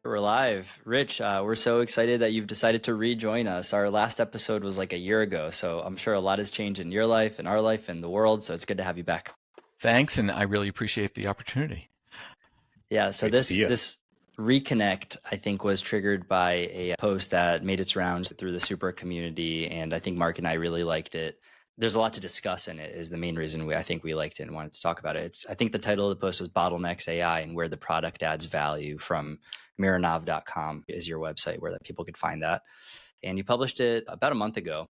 We're live. Rich, we're so excited that you've decided to rejoin us. Our last episode was like a year ago, so I'm sure a lot has changed in your life and our life and the world, so it's good to have you back. Thanks, and I really appreciate the opportunity. Yeah, so Great to see you. this reconnect, I think, was triggered by a post that made its rounds through the Supra community, and I think Mark and I really liked it. There's a lot to discuss in it is the main reason I think we liked it and wanted to talk about it. I think the title of the post was Bottlenecks AI and where the product adds value from Mironov.com is your website where that people could find that. And you published it about a month ago.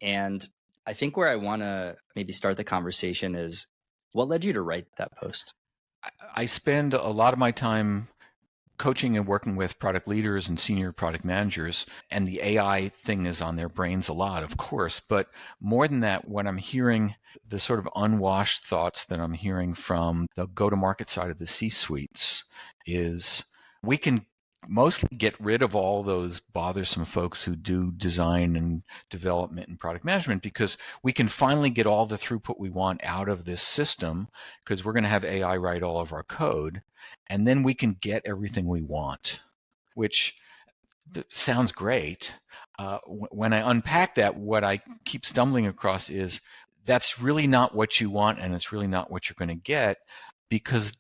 And I think where I want to maybe start the conversation is what led you to write that post? I spend a lot of my time coaching and working with product leaders and senior product managers, and the AI thing is on their brains a lot, of course. But more than that, what I'm hearing, the sort of unwashed thoughts that I'm hearing from the go-to-market side of the C-suites is we can mostly get rid of all those bothersome folks who do design and development and product management because we can finally get all the throughput we want out of this system because we're going to have AI write all of our code, and then we can get everything we want, which sounds great. When I unpack that, what I keep stumbling across is that's really not what you want, and it's really not what you're going to get, because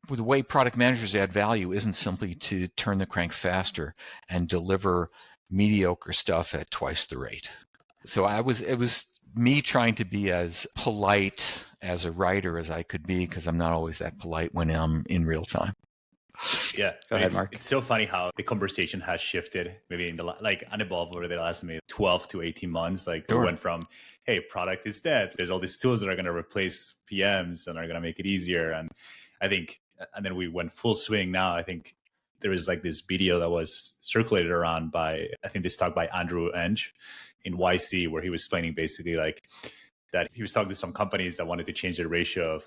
the way product managers add value isn't simply to turn the crank faster and deliver mediocre stuff at twice the rate. So it was me trying to be as polite as a writer as I could be, because I'm not always that polite when I'm in real time. Yeah, Go ahead, Mark. It's so funny how the conversation has shifted, maybe in and evolved over the last maybe 12 to 18 months. Like Sure. We went from, hey, product is dead. There's all these tools that are going to replace PMs and are going to make it easier. And then we went full swing. Now I think there is like this video that was circulated around by, I think this talk by Andrew Eng in YC, where he was explaining basically like that he was talking to some companies that wanted to change the ratio of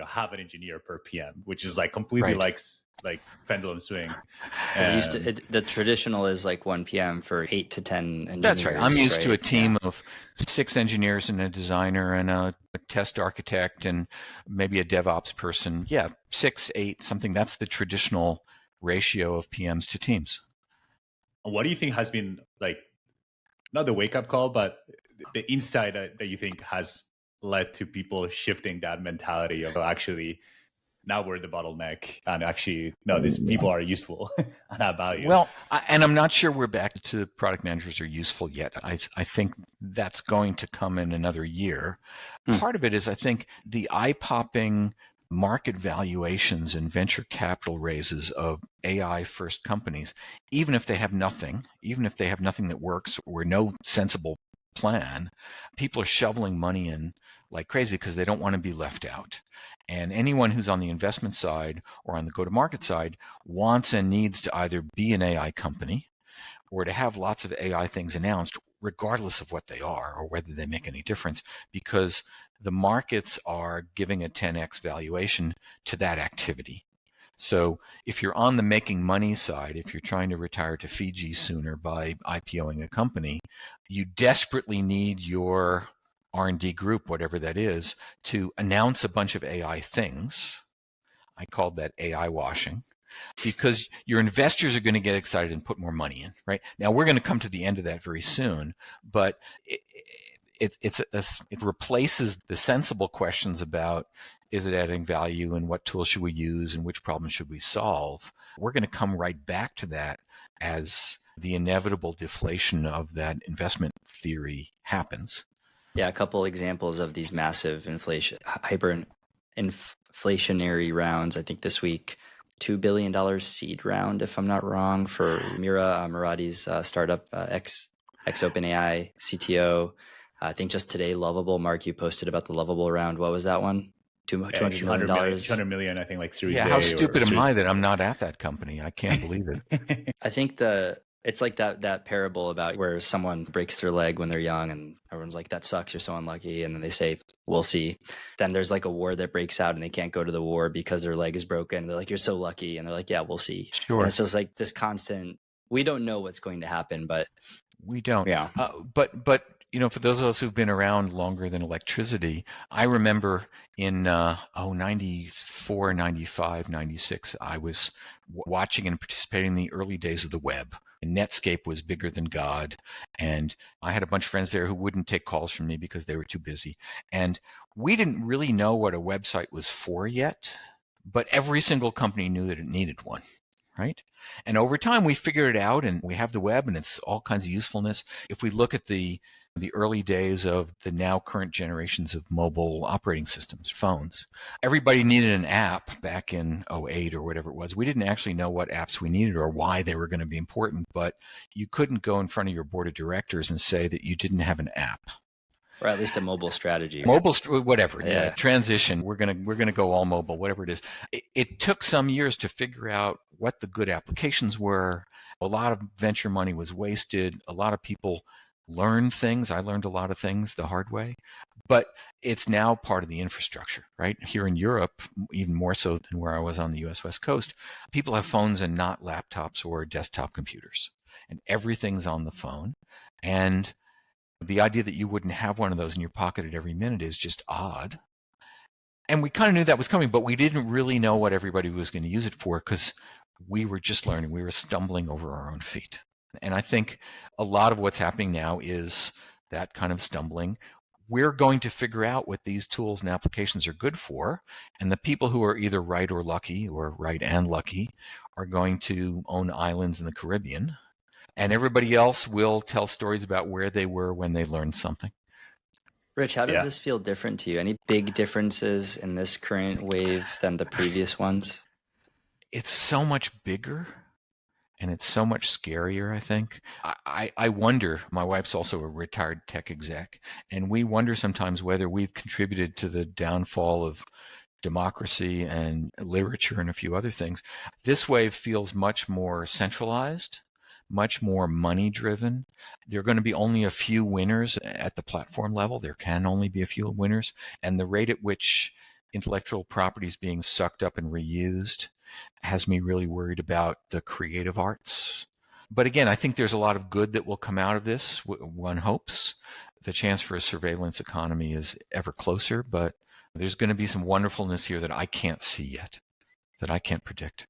half an engineer per PM, which is like completely Right. like pendulum swing. The traditional is like 1 PM for 8 to 10 engineers. That's right. I'm used to a team Yeah. of 6 engineers and a designer and a test architect and maybe a DevOps person. Yeah, 6, 8, something. That's the traditional ratio of PMs to teams. What do you think has been like, not the wake up call, but the insight that you think has led to people shifting that mentality of actually, now we're the bottleneck, and actually, no, these people are useful and have value? Well, and I'm not sure we're back to product managers are useful yet. I think that's going to come in another year. Part of it is, I think, the eye-popping market valuations and venture capital raises of AI first companies, even if they have nothing that works or no sensible plan, people are shoveling money in like crazy because they don't want to be left out. And anyone who's on the investment side or on the go-to-market side wants and needs to either be an AI company or to have lots of AI things announced, regardless of what they are or whether they make any difference, because the markets are giving a 10x valuation to that activity. So if you're on the making money side, if you're trying to retire to Fiji sooner by IPOing a company, you desperately need your R&D group, whatever that is, to announce a bunch of AI things. I called that AI washing, because your investors are going to get excited and put more money in, right? Now, we're going to come to the end of that very soon, but it replaces the sensible questions about, is it adding value and what tools should we use and which problems should we solve? We're going to come right back to that as the inevitable deflation of that investment theory happens. Yeah, a couple examples of these massive hyperinflationary rounds. I think this week, $2 billion seed round, if I'm not wrong, for Mira Muradi's startup, ex-OpenAI CTO. I think just today, Lovable, Mark, you posted about the Lovable round. What was that one? $200 million? $200 million, I think, like Series A. Yeah, how stupid am I that I'm not at that company? I can't believe it. I think it's like that parable about where someone breaks their leg when they're young and everyone's like, that sucks, you're so unlucky. And then they say, we'll see. Then there's like a war that breaks out and they can't go to the war because their leg is broken. They're like, you're so lucky. And they're like, yeah, we'll see. Sure. And it's just like this constant, we don't know what's going to happen, but we don't. Yeah. But For those of us who've been around longer than electricity, I remember in 94, 95, 96, I was watching and participating in the early days of the web. And Netscape was bigger than God. And I had a bunch of friends there who wouldn't take calls from me because they were too busy. And we didn't really know what a website was for yet, but every single company knew that it needed one. Right? And over time, we figured it out, and we have the web, and it's all kinds of usefulness. If we look at the early days of the now current generations of mobile operating systems, phones, everybody needed an app back in '08 or whatever it was. We didn't actually know what apps we needed or why they were going to be important, but you couldn't go in front of your board of directors and say that you didn't have an app. Or at least a mobile strategy. Whatever. Yeah. Transition. We're gonna go all mobile. Whatever it is. It took some years to figure out what the good applications were. A lot of venture money was wasted. A lot of people learned things. I learned a lot of things the hard way, but it's now part of the infrastructure, right? Here in Europe, even more so than where I was on the U.S. West Coast, people have phones and not laptops or desktop computers, and everything's on the phone. And the idea that you wouldn't have one of those in your pocket at every minute is just odd. And we kind of knew that was coming, but we didn't really know what everybody was going to use it for because we were just learning. We were stumbling over our own feet. And I think a lot of what's happening now is that kind of stumbling. We're going to figure out what these tools and applications are good for. And the people who are either right or lucky or right and lucky are going to own islands in the Caribbean. And everybody else will tell stories about where they were when they learned something. Rich, how does this feel different to you? Any big differences in this current wave than the previous ones? It's so much bigger and it's so much scarier, I think. I wonder, my wife's also a retired tech exec, and we wonder sometimes whether we've contributed to the downfall of democracy and literature and a few other things. This wave feels much more centralized, much more money driven. There are going to be only a few winners at the platform level. There can only be a few winners. And the rate at which intellectual property is being sucked up and reused has me really worried about the creative arts. But again, I think there's a lot of good that will come out of this, one hopes. The chance for a surveillance economy is ever closer, but there's going to be some wonderfulness here that I can't see yet, that I can't predict.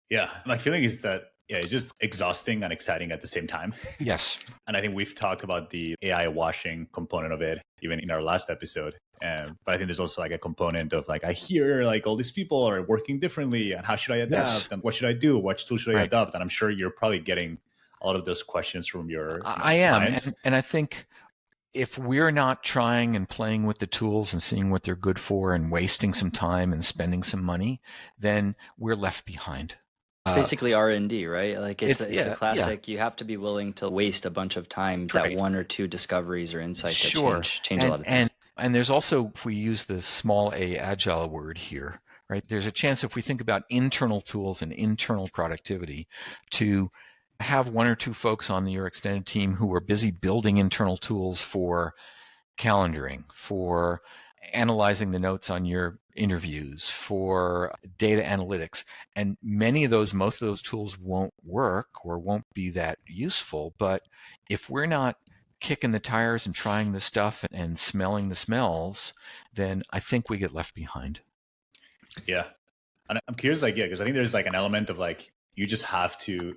Yeah, my feeling is that it's just exhausting and exciting at the same time. Yes. And I think we've talked about the AI washing component of it, even in our last episode. But I think there's also like a component of like, I hear like all these people are working differently and how should I adapt? Yes. And what should I do? What tool should I adopt? And I'm sure you're probably getting a lot of those questions from your I am. clients. And I think if we're not trying and playing with the tools and seeing what they're good for and wasting some time and spending some money, then we're left behind. It's basically R&D, right? Like it's the classic. Yeah. You have to be willing to waste a bunch of time. That one or two discoveries or insights that change a lot of things. And there's also, if we use the small a agile word here, right? There's a chance if we think about internal tools and internal productivity to have one or two folks on your extended team who are busy building internal tools for calendaring, for analyzing the notes on your interviews, for data analytics. And most of those tools won't work or won't be that useful. But if we're not kicking the tires and trying the stuff and smelling the smells, then I think we get left behind. Yeah. And I'm curious, because I think there's like an element of like, you just have to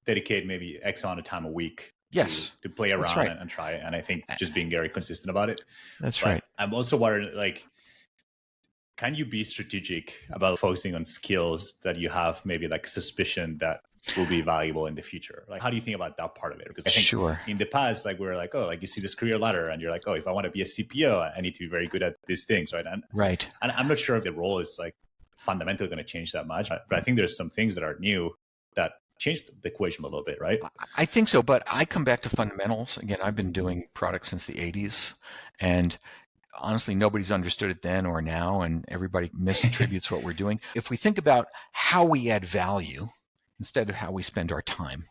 dedicate maybe X amount of time a week to play around and try. And I think just being very consistent about it. That's right. I'm also wondering, like, can you be strategic about focusing on skills that you have maybe like suspicion that will be valuable in the future? Like, how do you think about that part of it? Because I think in the past, like we were like, like you see this career ladder and you're like, if I want to be a CPO, I need to be very good at these things, right? And I'm not sure if the role is like fundamentally going to change that much, but I think there's some things that are new that changed the equation a little bit, right? I think so, but I come back to fundamentals. Again, I've been doing products since the 80s, and honestly, nobody's understood it then or now, and everybody misattributes what we're doing. If we think about how we add value instead of how we spend our time,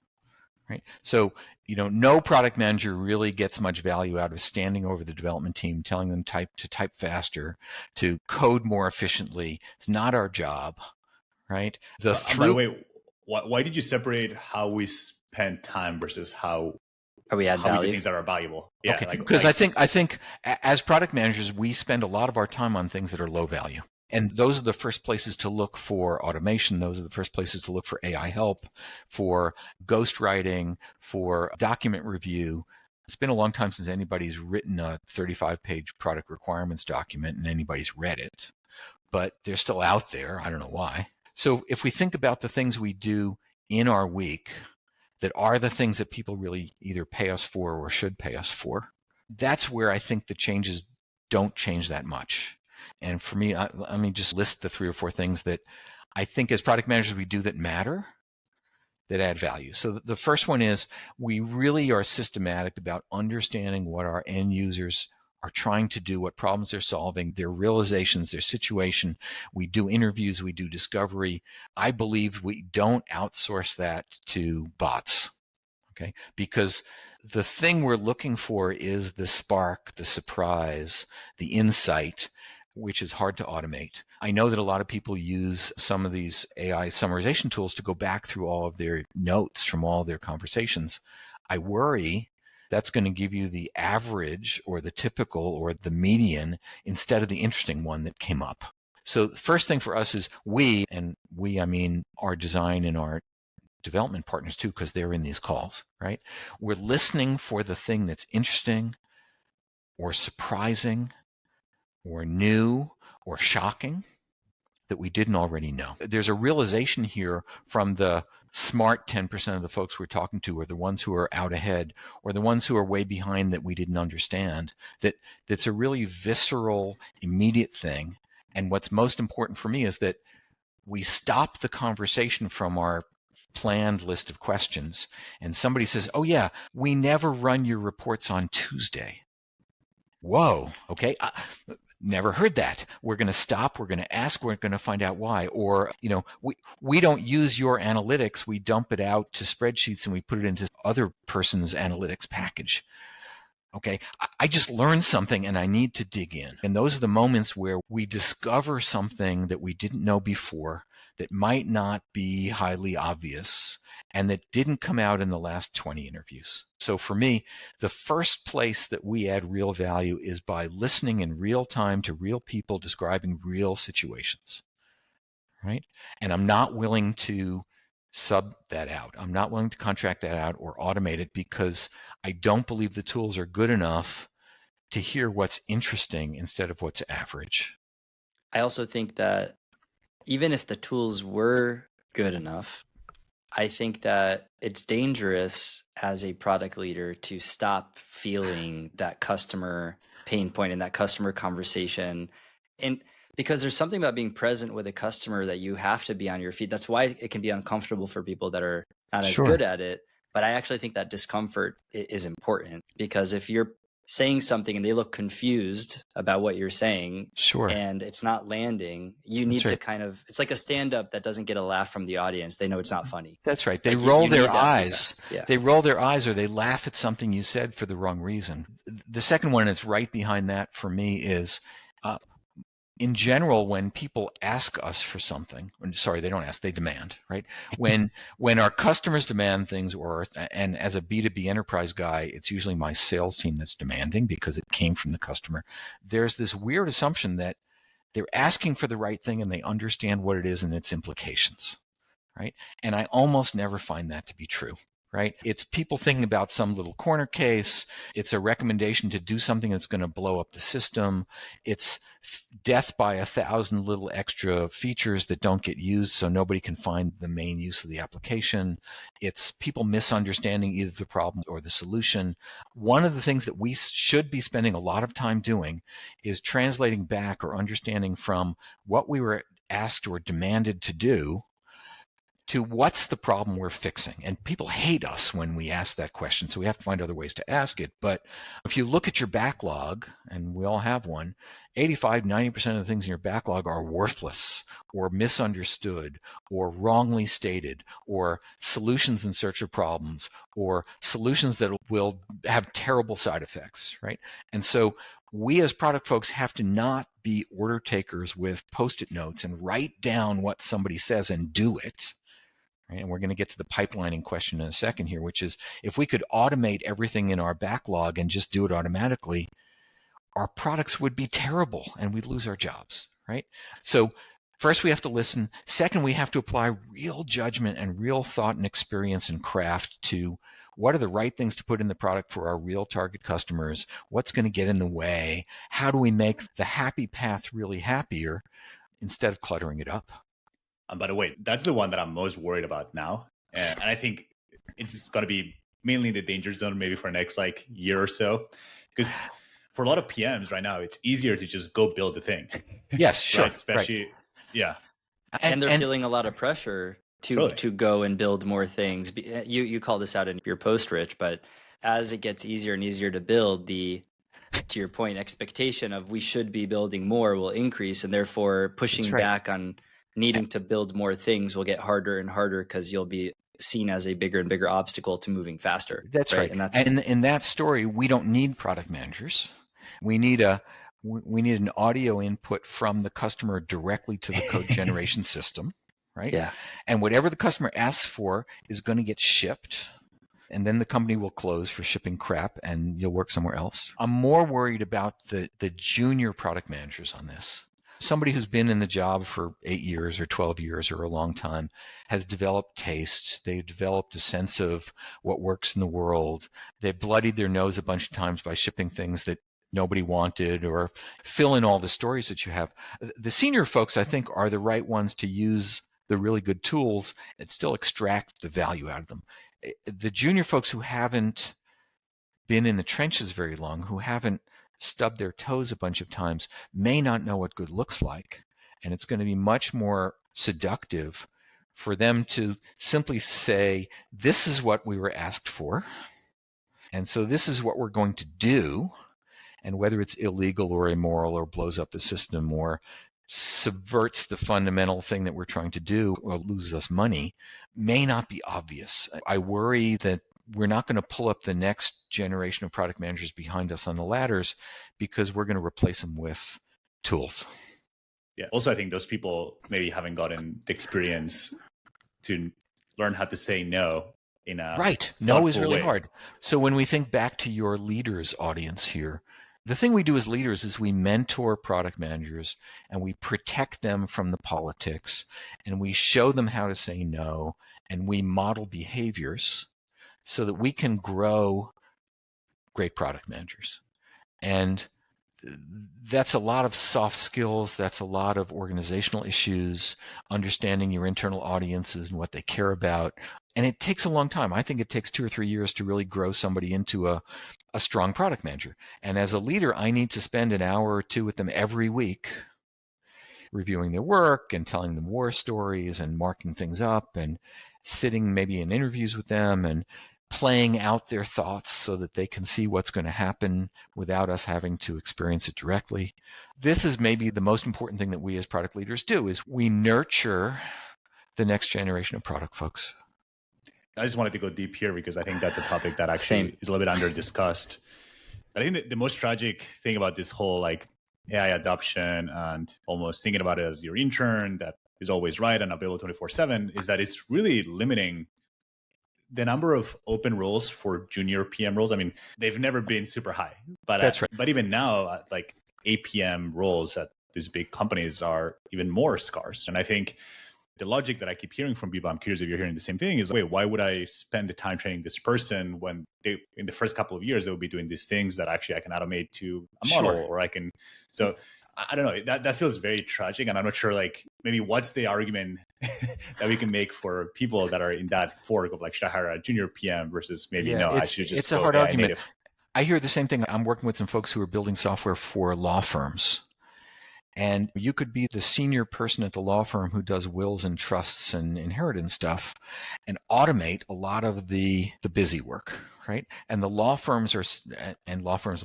right? So, no product manager really gets much value out of standing over the development team, telling them to type faster, to code more efficiently. It's not our job, right? By the way, why did you separate how we spend time versus how Or we add how we do value. things that are valuable. Yeah, Okay, like because I think as product managers, we spend a lot of our time on things that are low value. And those are the first places to look for automation. Those are the first places to look for AI help, for ghostwriting, for document review. It's been a long time since anybody's written a 35-page product requirements document and anybody's read it, but they're still out there. I don't know why. So if we think about the things we do in our week that are the things that people really either pay us for or should pay us for, that's where I think the changes don't change that much. And for me, let me just list the 3 or 4 things that I think as product managers we do that matter, that add value. So the first one is we really are systematic about understanding what our end users are trying to do, what problems they're solving, their realizations, their situation. We do interviews, we do discovery. I believe we don't outsource that to bots. Okay, because the thing we're looking for is the spark, the surprise, the insight, which is hard to automate. I know that a lot of people use some of these AI summarization tools to go back through all of their notes from all their conversations. I worry that's going to give you the average or the typical or the median instead of the interesting one that came up. So the first thing for us is I mean our design and our development partners too, because they're in these calls, right? We're listening for the thing that's interesting or surprising or new or shocking that we didn't already know. There's a realization here from the smart 10% of the folks we're talking to, or the ones who are out ahead, or the ones who are way behind that we didn't understand, that's a really visceral, immediate thing. And what's most important for me is that we stop the conversation from our planned list of questions and somebody says, oh yeah, we never run your reports on Tuesday. Whoa, okay. Never heard that. We're going to stop. We're going to ask. We're going to find out why. Or, we don't use your analytics. We dump it out to spreadsheets and we put it into other person's analytics package. Okay, I just learned something and I need to dig in. And those are the moments where we discover something that we didn't know before that might not be highly obvious and that didn't come out in the last 20 interviews. So for me, the first place that we add real value is by listening in real time to real people describing real situations, right? And I'm not willing to sub that out. I'm not willing to contract that out or automate it because I don't believe the tools are good enough to hear what's interesting instead of what's average. I also think that even if the tools were good enough, I think that it's dangerous as a product leader to stop feeling that customer pain point in that customer conversation. And because there's something about being present with a customer that you have to be on your feet. That's why it can be uncomfortable for people that are not as good at it. But I actually think that discomfort is important, because if you're saying something and they look confused about what you're saying, and it's not landing, you need to kind of, it's like a stand-up that doesn't get a laugh from the audience. They know it's not funny. That's right. They roll their eyes. Yeah. They roll their eyes or they laugh at something you said for the wrong reason. The second one, and it's right behind that for me, is in general, when people ask us for something, sorry, they don't ask, they demand, right? When our customers demand things, and as a B2B enterprise guy, it's usually my sales team that's demanding because it came from the customer. There's this weird assumption that they're asking for the right thing and they understand what it is and its implications, right? And I almost never find that to be true. Right? It's people thinking about some little corner case. It's a recommendation to do something that's going to blow up the system. It's death by 1,000 little extra features that don't get used so nobody can find the main use of the application. It's people misunderstanding either the problem or the solution. One of the things that we should be spending a lot of time doing is translating back or understanding from what we were asked or demanded to do to what's the problem we're fixing. And people hate us when we ask that question, so we have to find other ways to ask it. But if you look at your backlog, and we all have one, 85, 90% of the things in your backlog are worthless or misunderstood or wrongly stated or solutions in search of problems or solutions that will have terrible side effects, right? And so we as product folks have to not be order takers with Post-it notes and write down what somebody says and do it. right? And we're going to get to the pipelining question in a second here, which is if we could automate everything in our backlog and just do it automatically, our products would be terrible and we'd lose our jobs, right? So first we have to listen. Second, we have to apply real judgment and real thought and experience and craft to what are the right things to put in the product for our real target customers? What's going to get in the way? How do we make the happy path really happier instead of cluttering it up? By the way, that's the one that I'm most worried about now. And I think it's going to be mainly in the danger zone maybe for the next like year or so. Because for a lot of PMs right now, it's easier to just go build the thing. Yes, sure. Right? Especially, right. Yeah. And they're feeling a lot of pressure to go and build more things. You call this out in your post, Rich, but as it gets easier and easier to build, to your point, expectation of we should be building more will increase, and therefore pushing back on needing to build more things will get harder and harder because you'll be seen as a bigger and bigger obstacle to moving faster. That's right. And in that story, we don't need product managers. We need an audio input from the customer directly to the code generation system, right? Yeah. And whatever the customer asks for is going to get shipped. And then the company will close for shipping crap and you'll work somewhere else. I'm more worried about the junior product managers on this. Somebody who's been in the job for 8 years or 12 years or a long time has developed taste. They've developed a sense of what works in the world. They've bloodied their nose a bunch of times by shipping things that nobody wanted or fill in all the stories that you have. The senior folks, I think, are the right ones to use the really good tools and still extract the value out of them. The junior folks who haven't been in the trenches very long, who haven't stubbed their toes a bunch of times, may not know what good looks like. And it's going to be much more seductive for them to simply say, this is what we were asked for. And so this is what we're going to do. And whether it's illegal or immoral or blows up the system or subverts the fundamental thing that we're trying to do or loses us money may not be obvious. I worry that we're not going to pull up the next generation of product managers behind us on the ladders because we're going to replace them with tools. Yeah. Also, I think those people maybe haven't gotten the experience to learn how to say no in a right. No is really way. hard. So when we think back to your leaders audience here, the thing we do as leaders is we mentor product managers and we protect them from the politics and we show them how to say no and we model behaviors so that we can grow great product managers. And that's a lot of soft skills. That's a lot of organizational issues, understanding your internal audiences and what they care about. And it takes a long time. I think it takes 2 or 3 years to really grow somebody into a strong product manager. And as a leader, I need to spend an hour or two with them every week reviewing their work and telling them war stories and marking things up and sitting maybe in interviews with them and playing out their thoughts so that they can see what's going to happen without us having to experience it directly. This is maybe the most important thing that we as product leaders do is we nurture the next generation of product folks. I just wanted to go deep here because I think that's a topic that actually is a little bit under discussed. I think the most tragic thing about this whole like AI adoption and almost thinking about it as your intern that is always right and available 24/7 is that it's really limiting the number of open roles for junior PM roles. I mean, they've never been super high, but that's right. But even now, like APM roles at these big companies are even more scarce. And I think the logic that I keep hearing from people, I'm curious if you're hearing the same thing, is wait, why would I spend the time training this person when they, in the first couple of years, they will be doing these things that actually I can automate to a model or I can, so I don't know, that feels very tragic. And I'm not sure, like, maybe what's the argument that we can make for people that are in that fork of like, should I hire a junior PM versus maybe I should just it's a hard AI argument. native. I hear the same thing. I'm working with some folks who are building software for law firms. And you could be the senior person at the law firm who does wills and trusts and inheritance stuff and automate a lot of the busy work, right? And the law firms will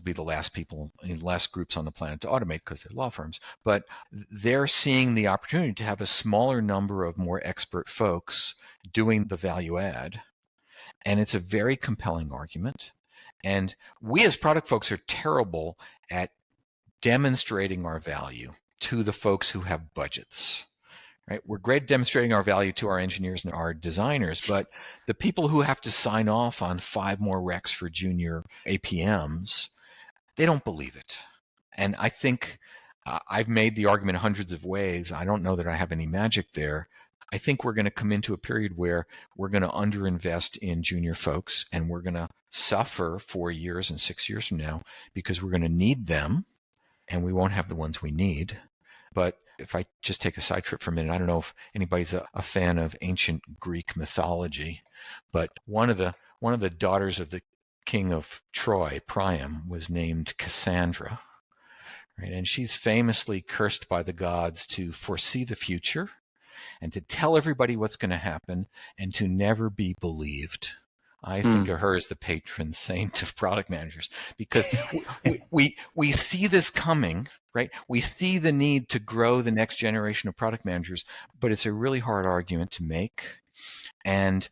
be the last groups on the planet to automate because they're law firms. But they're seeing the opportunity to have a smaller number of more expert folks doing the value add. And it's a very compelling argument. And we as product folks are terrible at demonstrating our value to the folks who have budgets, right? We're great at demonstrating our value to our engineers and our designers, but the people who have to sign off on 5 more recs for junior APMs, they don't believe it. And I think I've made the argument hundreds of ways. I don't know that I have any magic there. I think we're going to come into a period where we're going to underinvest in junior folks, and we're going to suffer 4 years and 6 years from now because we're going to need them, and we won't have the ones we need. But if I just take a side trip for a minute, I don't know if anybody's a fan of ancient Greek mythology, but one of the daughters of the king of Troy, Priam, was named Cassandra. Right? And she's famously cursed by the gods to foresee the future and to tell everybody what's going to happen and to never be believed. I think of her as the patron saint of product managers because we see this coming, right? We see the need to grow the next generation of product managers, but it's a really hard argument to make. And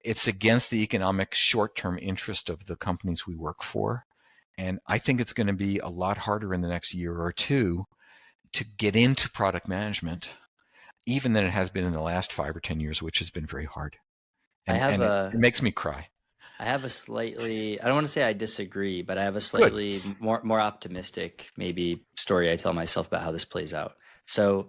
it's against the economic short-term interest of the companies we work for. And I think it's going to be a lot harder in the next year or two to get into product management, even than it has been in the last 5 or 10 years, which has been very hard. And it makes me cry. I have a slightly, I don't want to say I disagree, but I have a slightly more optimistic maybe story I tell myself about how this plays out. So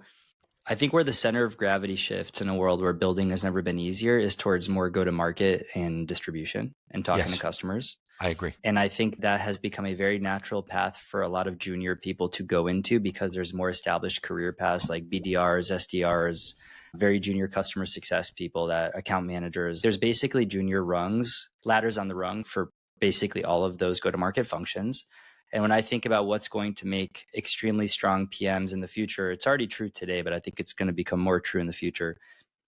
I think where the center of gravity shifts in a world where building has never been easier is towards more go-to-market and distribution and talking to customers. I agree. And I think that has become a very natural path for a lot of junior people to go into because there's more established career paths like BDRs, SDRs, very junior customer success people, that account managers. There's basically junior rungs, ladders on the rung for basically all of those go-to-market functions. And when I think about what's going to make extremely strong PMs in the future, it's already true today, but I think it's going to become more true in the future.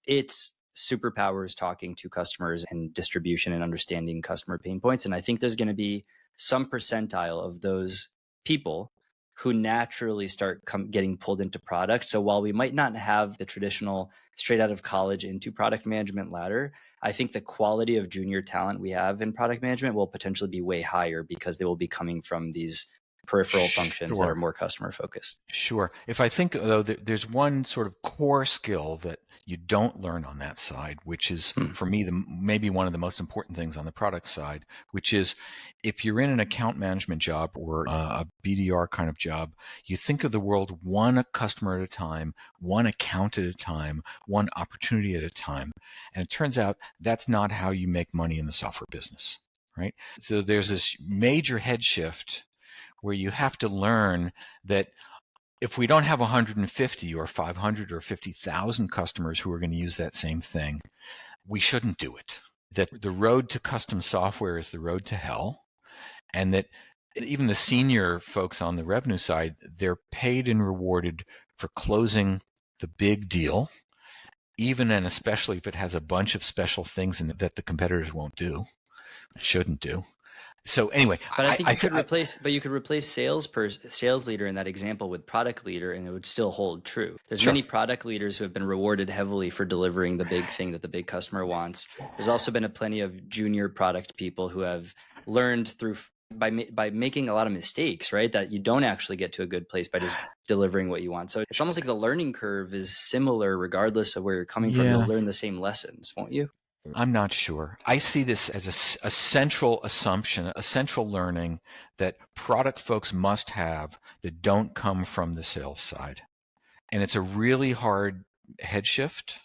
It's superpowers talking to customers and distribution and understanding customer pain points. And I think there's going to be some percentile of those people who naturally start getting pulled into product. So while we might not have the traditional straight out of college into product management ladder, I think the quality of junior talent we have in product management will potentially be way higher because they will be coming from these peripheral functions that are more customer focused. Sure. If I think, though, there's one sort of core skill that you don't learn on that side, which is, for me, maybe one of the most important things on the product side, which is if you're in an account management job or a BDR kind of job, you think of the world one customer at a time, one account at a time, one opportunity at a time. And it turns out that's not how you make money in the software business, right? So there's this major head shift where you have to learn that if we don't have 150 or 500 or 50,000 customers who are going to use that same thing, we shouldn't do it. That the road to custom software is the road to hell, and that even the senior folks on the revenue side, they're paid and rewarded for closing the big deal, even and especially if it has a bunch of special things in it that the competitors won't do, shouldn't do. So anyway, but I think you could replace sales leader in that example with product leader, and it would still hold true. There's many product leaders who have been rewarded heavily for delivering the big thing that the big customer wants. There's also been plenty of junior product people who have learned by making a lot of mistakes, right? That you don't actually get to a good place by just delivering what you want. So it's almost like the learning curve is similar regardless of where you're coming from. You'll learn the same lessons, won't you? I'm not sure. I see this as a central assumption, a central learning that product folks must have that don't come from the sales side. And it's a really hard head shift.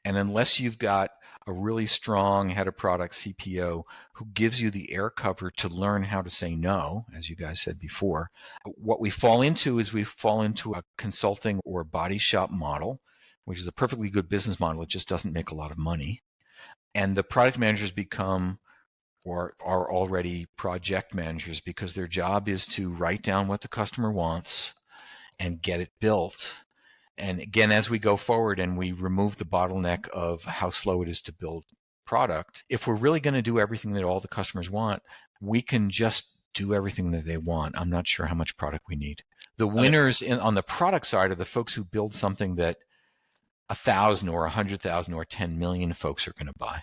And unless you've got a really strong head of product CPO who gives you the air cover to learn how to say no, as you guys said before, what we fall into is we fall into a consulting or body shop model, which is a perfectly good business model. It just doesn't make a lot of money. And the product managers become or are already project managers because their job is to write down what the customer wants and get it built. And again, as we go forward and we remove the bottleneck of how slow it is to build product, if we're really going to do everything that all the customers want, we can just do everything that they want. I'm not sure how much product we need. The winners on the product side are the folks who build something that 1,000 or 100,000 or 10 million folks are going to buy.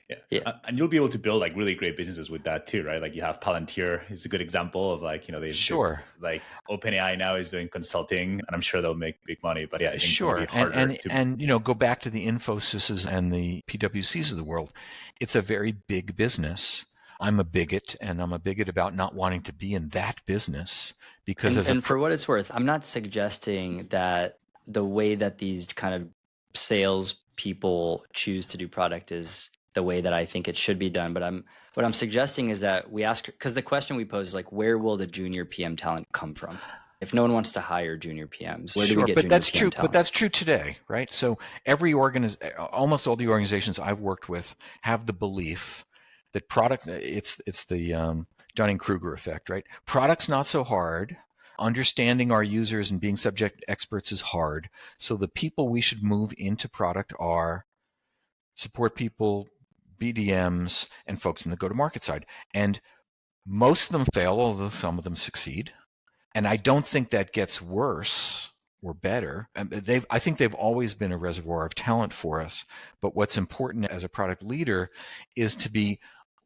Yeah. Yeah, And you'll be able to build like really great businesses with that too, right? Like you have Palantir is a good example of like, they've Sure. like OpenAI now is doing consulting and I'm sure they'll make big money. But yeah, I think it's going to be Sure. harder to. And go back to the Infosys and the PwCs of the world. It's a very big business. I'm a bigot, and I'm a bigot about not wanting to be in that business because and for what it's worth, I'm not suggesting that the way that these kind of sales people choose to do product is the way that I think it should be done. But what I'm suggesting is that we ask, because the question we pose is like, where will the junior PM talent come from? If no one wants to hire junior PMs, where do we Sure, get but junior that's PM true. talent? But that's true today, right? So almost all the organizations I've worked with have the belief that product. It's the Dunning-Kruger effect, right? Product's not so hard. Understanding our users and being subject experts is hard. So the people we should move into product are support people, BDMs, and folks in the go-to-market side. And most of them fail, although some of them succeed. And I don't think that gets worse or better. I think they've always been a reservoir of talent for us. But what's important as a product leader is to be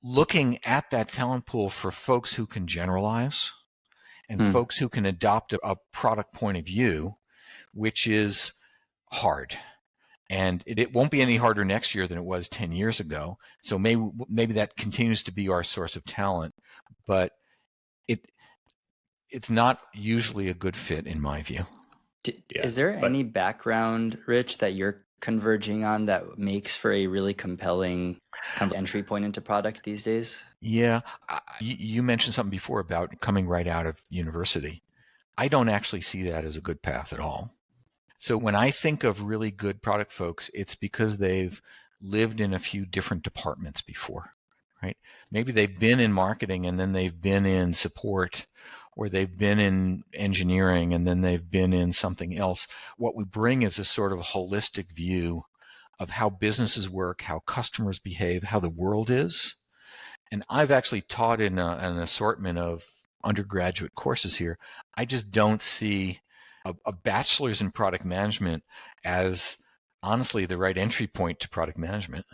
looking at that talent pool for folks who can generalize and folks who can adopt a product point of view, which is hard. And it won't be any harder next year than it was 10 years ago. So maybe that continues to be our source of talent, but it's not usually a good fit in my view. Is there any background, Rich, that you're converging on that makes for a really compelling kind of entry point into product these days? Yeah. You mentioned something before about coming right out of university. I don't actually see that as a good path at all. So when I think of really good product folks, it's because they've lived in a few different departments before, right? Maybe they've been in marketing and then they've been in support, or they've been in engineering and then they've been in something else. What we bring is a sort of holistic view of how businesses work, how customers behave, how the world is. And I've actually taught in an assortment of undergraduate courses here. I just don't see a bachelor's in product management as honestly the right entry point to product management.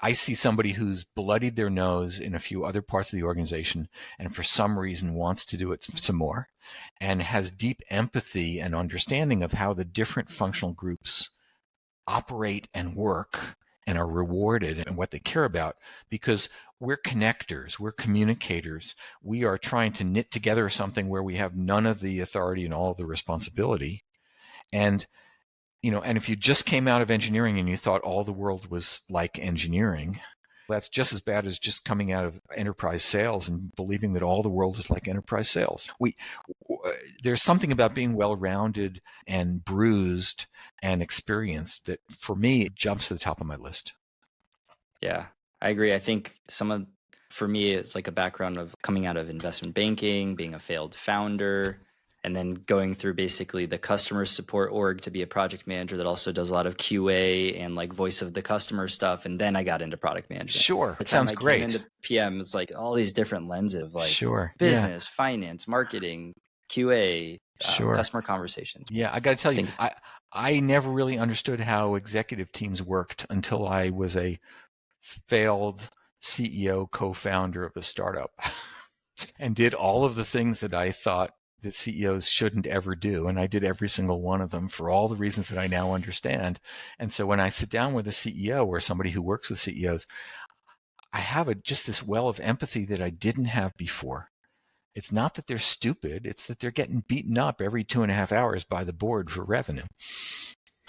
I see somebody who's bloodied their nose in a few other parts of the organization and for some reason wants to do it some more and has deep empathy and understanding of how the different functional groups operate and work and are rewarded and what they care about, because we're connectors, we're communicators. We are trying to knit together something where we have none of the authority and all of the responsibility. And and if you just came out of engineering and you thought all the world was like engineering, that's just as bad as just coming out of enterprise sales and believing that all the world is like enterprise sales. There's something about being well-rounded and bruised and experienced that, for me, it jumps to the top of my list. Yeah, I agree. I think for me, it's like a background of coming out of investment banking, being a failed founder, and then going through basically the customer support org to be a project manager that also does a lot of QA and like voice of the customer stuff. And then I got into product management. Sure. By the Sounds time I great. came into PM, it's like all these different lenses of like Sure. business, finance, marketing, QA, Sure. customer conversations. Yeah, I got to tell you, I never really understood how executive teams worked until I was a failed CEO co-founder of a startup and did all of the things that I thought that CEOs shouldn't ever do. And I did every single one of them for all the reasons that I now understand. And so when I sit down with a CEO or somebody who works with CEOs, I have just this well of empathy that I didn't have before. It's not that they're stupid. It's that they're getting beaten up every 2.5 hours by the board for revenue.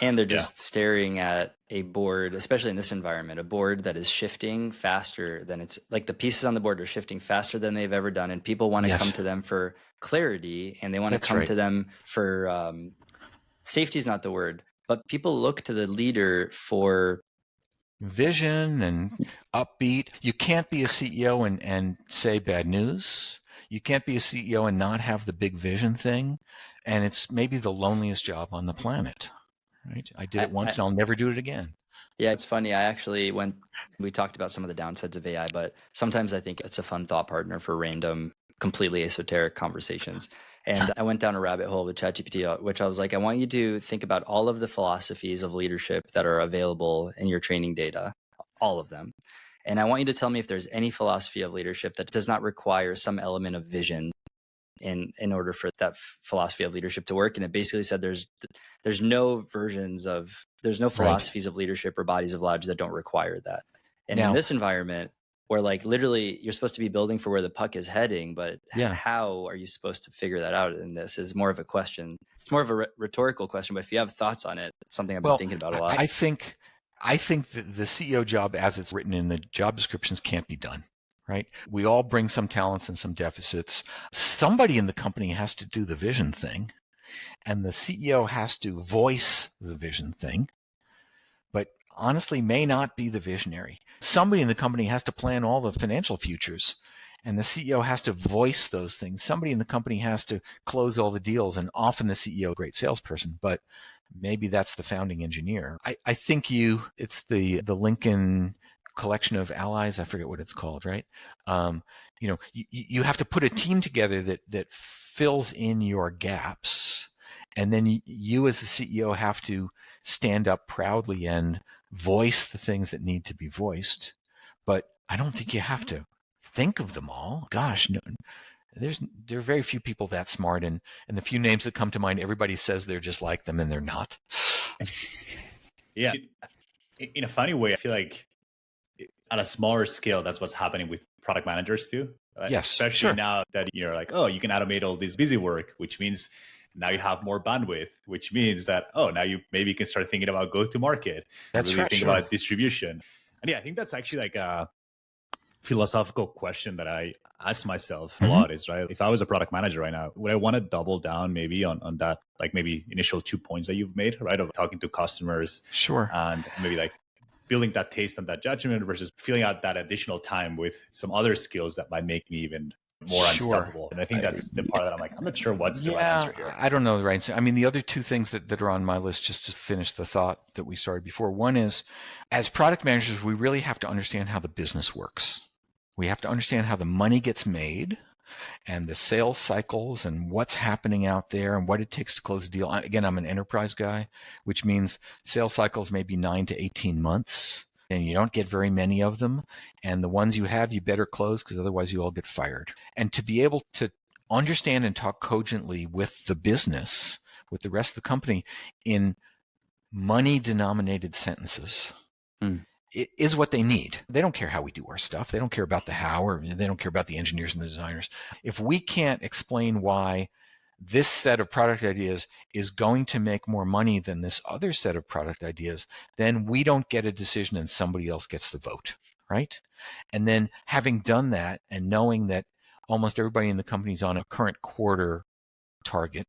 And they're just staring at a board, especially in this environment, a board that is shifting faster than it's like the pieces on the board are shifting faster than they've ever done. And people want to come to them for clarity and they want to come to them for safety is not the word, but people look to the leader for vision and upbeat. You can't be a CEO and say bad news. You can't be a CEO and not have the big vision thing. And it's maybe the loneliest job on the planet. Right? I did it once and I'll never do it again. Yeah, it's funny. We talked about some of the downsides of AI, but sometimes I think it's a fun thought partner for random, completely esoteric conversations. And I went down a rabbit hole with ChatGPT, which I was like, I want you to think about all of the philosophies of leadership that are available in your training data, all of them. And I want you to tell me if there's any philosophy of leadership that does not require some element of vision in order for that philosophy of leadership to work. And it basically said there's no philosophies of leadership or bodies of knowledge that don't require that. And in this environment where like literally you're supposed to be building for where the puck is heading, but how are you supposed to figure that out in this is more of a question. It's more of a rhetorical question, but if you have thoughts on it, it's something I've been thinking about a lot. I think that the CEO job as it's written in the job descriptions can't be done. Right? We all bring some talents and some deficits. Somebody in the company has to do the vision thing, and the CEO has to voice the vision thing, but honestly may not be the visionary. Somebody in the company has to plan all the financial futures, and the CEO has to voice those things. Somebody in the company has to close all the deals, and often the CEO is a great salesperson, but maybe that's the founding engineer. I think it's the Lincoln collection of allies. I forget what it's called, right? You have to put a team together that fills in your gaps. And then you as the CEO have to stand up proudly and voice the things that need to be voiced. But I don't think you have to think of them all. Gosh, no, there are very few people that smart. And the few names that come to mind, everybody says they're just like them and they're not. Yeah. In a funny way, I feel like on a smaller scale, that's what's happening with product managers too. Yes, especially now that you're like, oh, you can automate all this busy work, which means now you have more bandwidth, which means that, now you maybe can start thinking about go-to-market. That's really right. Think about distribution. And yeah, I think that's actually like a philosophical question that I ask myself a lot is, right, if I was a product manager right now, would I want to double down maybe on that, like maybe initial 2 points that you've made, right, of talking to customers, and maybe like building that taste and that judgment versus filling out that additional time with some other skills that might make me even more unstoppable. And I think that's the part that I'm like, I'm not sure what's the right answer here. I don't know the right answer. I mean, the other two things that are on my list, just to finish the thought that we started before. One is, as product managers, we really have to understand how the business works. We have to understand how the money gets made and the sales cycles and what's happening out there and what it takes to close a deal. Again, I'm an enterprise guy, which means sales cycles may be 9 to 18 months, and you don't get very many of them. And the ones you have, you better close because otherwise you all get fired. And to be able to understand and talk cogently with the business, with the rest of the company in money-denominated sentences, is what they need. They don't care how we do our stuff. They don't care about the how, or they don't care about the engineers and the designers. If we can't explain why this set of product ideas is going to make more money than this other set of product ideas, then we don't get a decision and somebody else gets the vote, right? And then having done that and knowing that almost everybody in the company is on a current quarter target,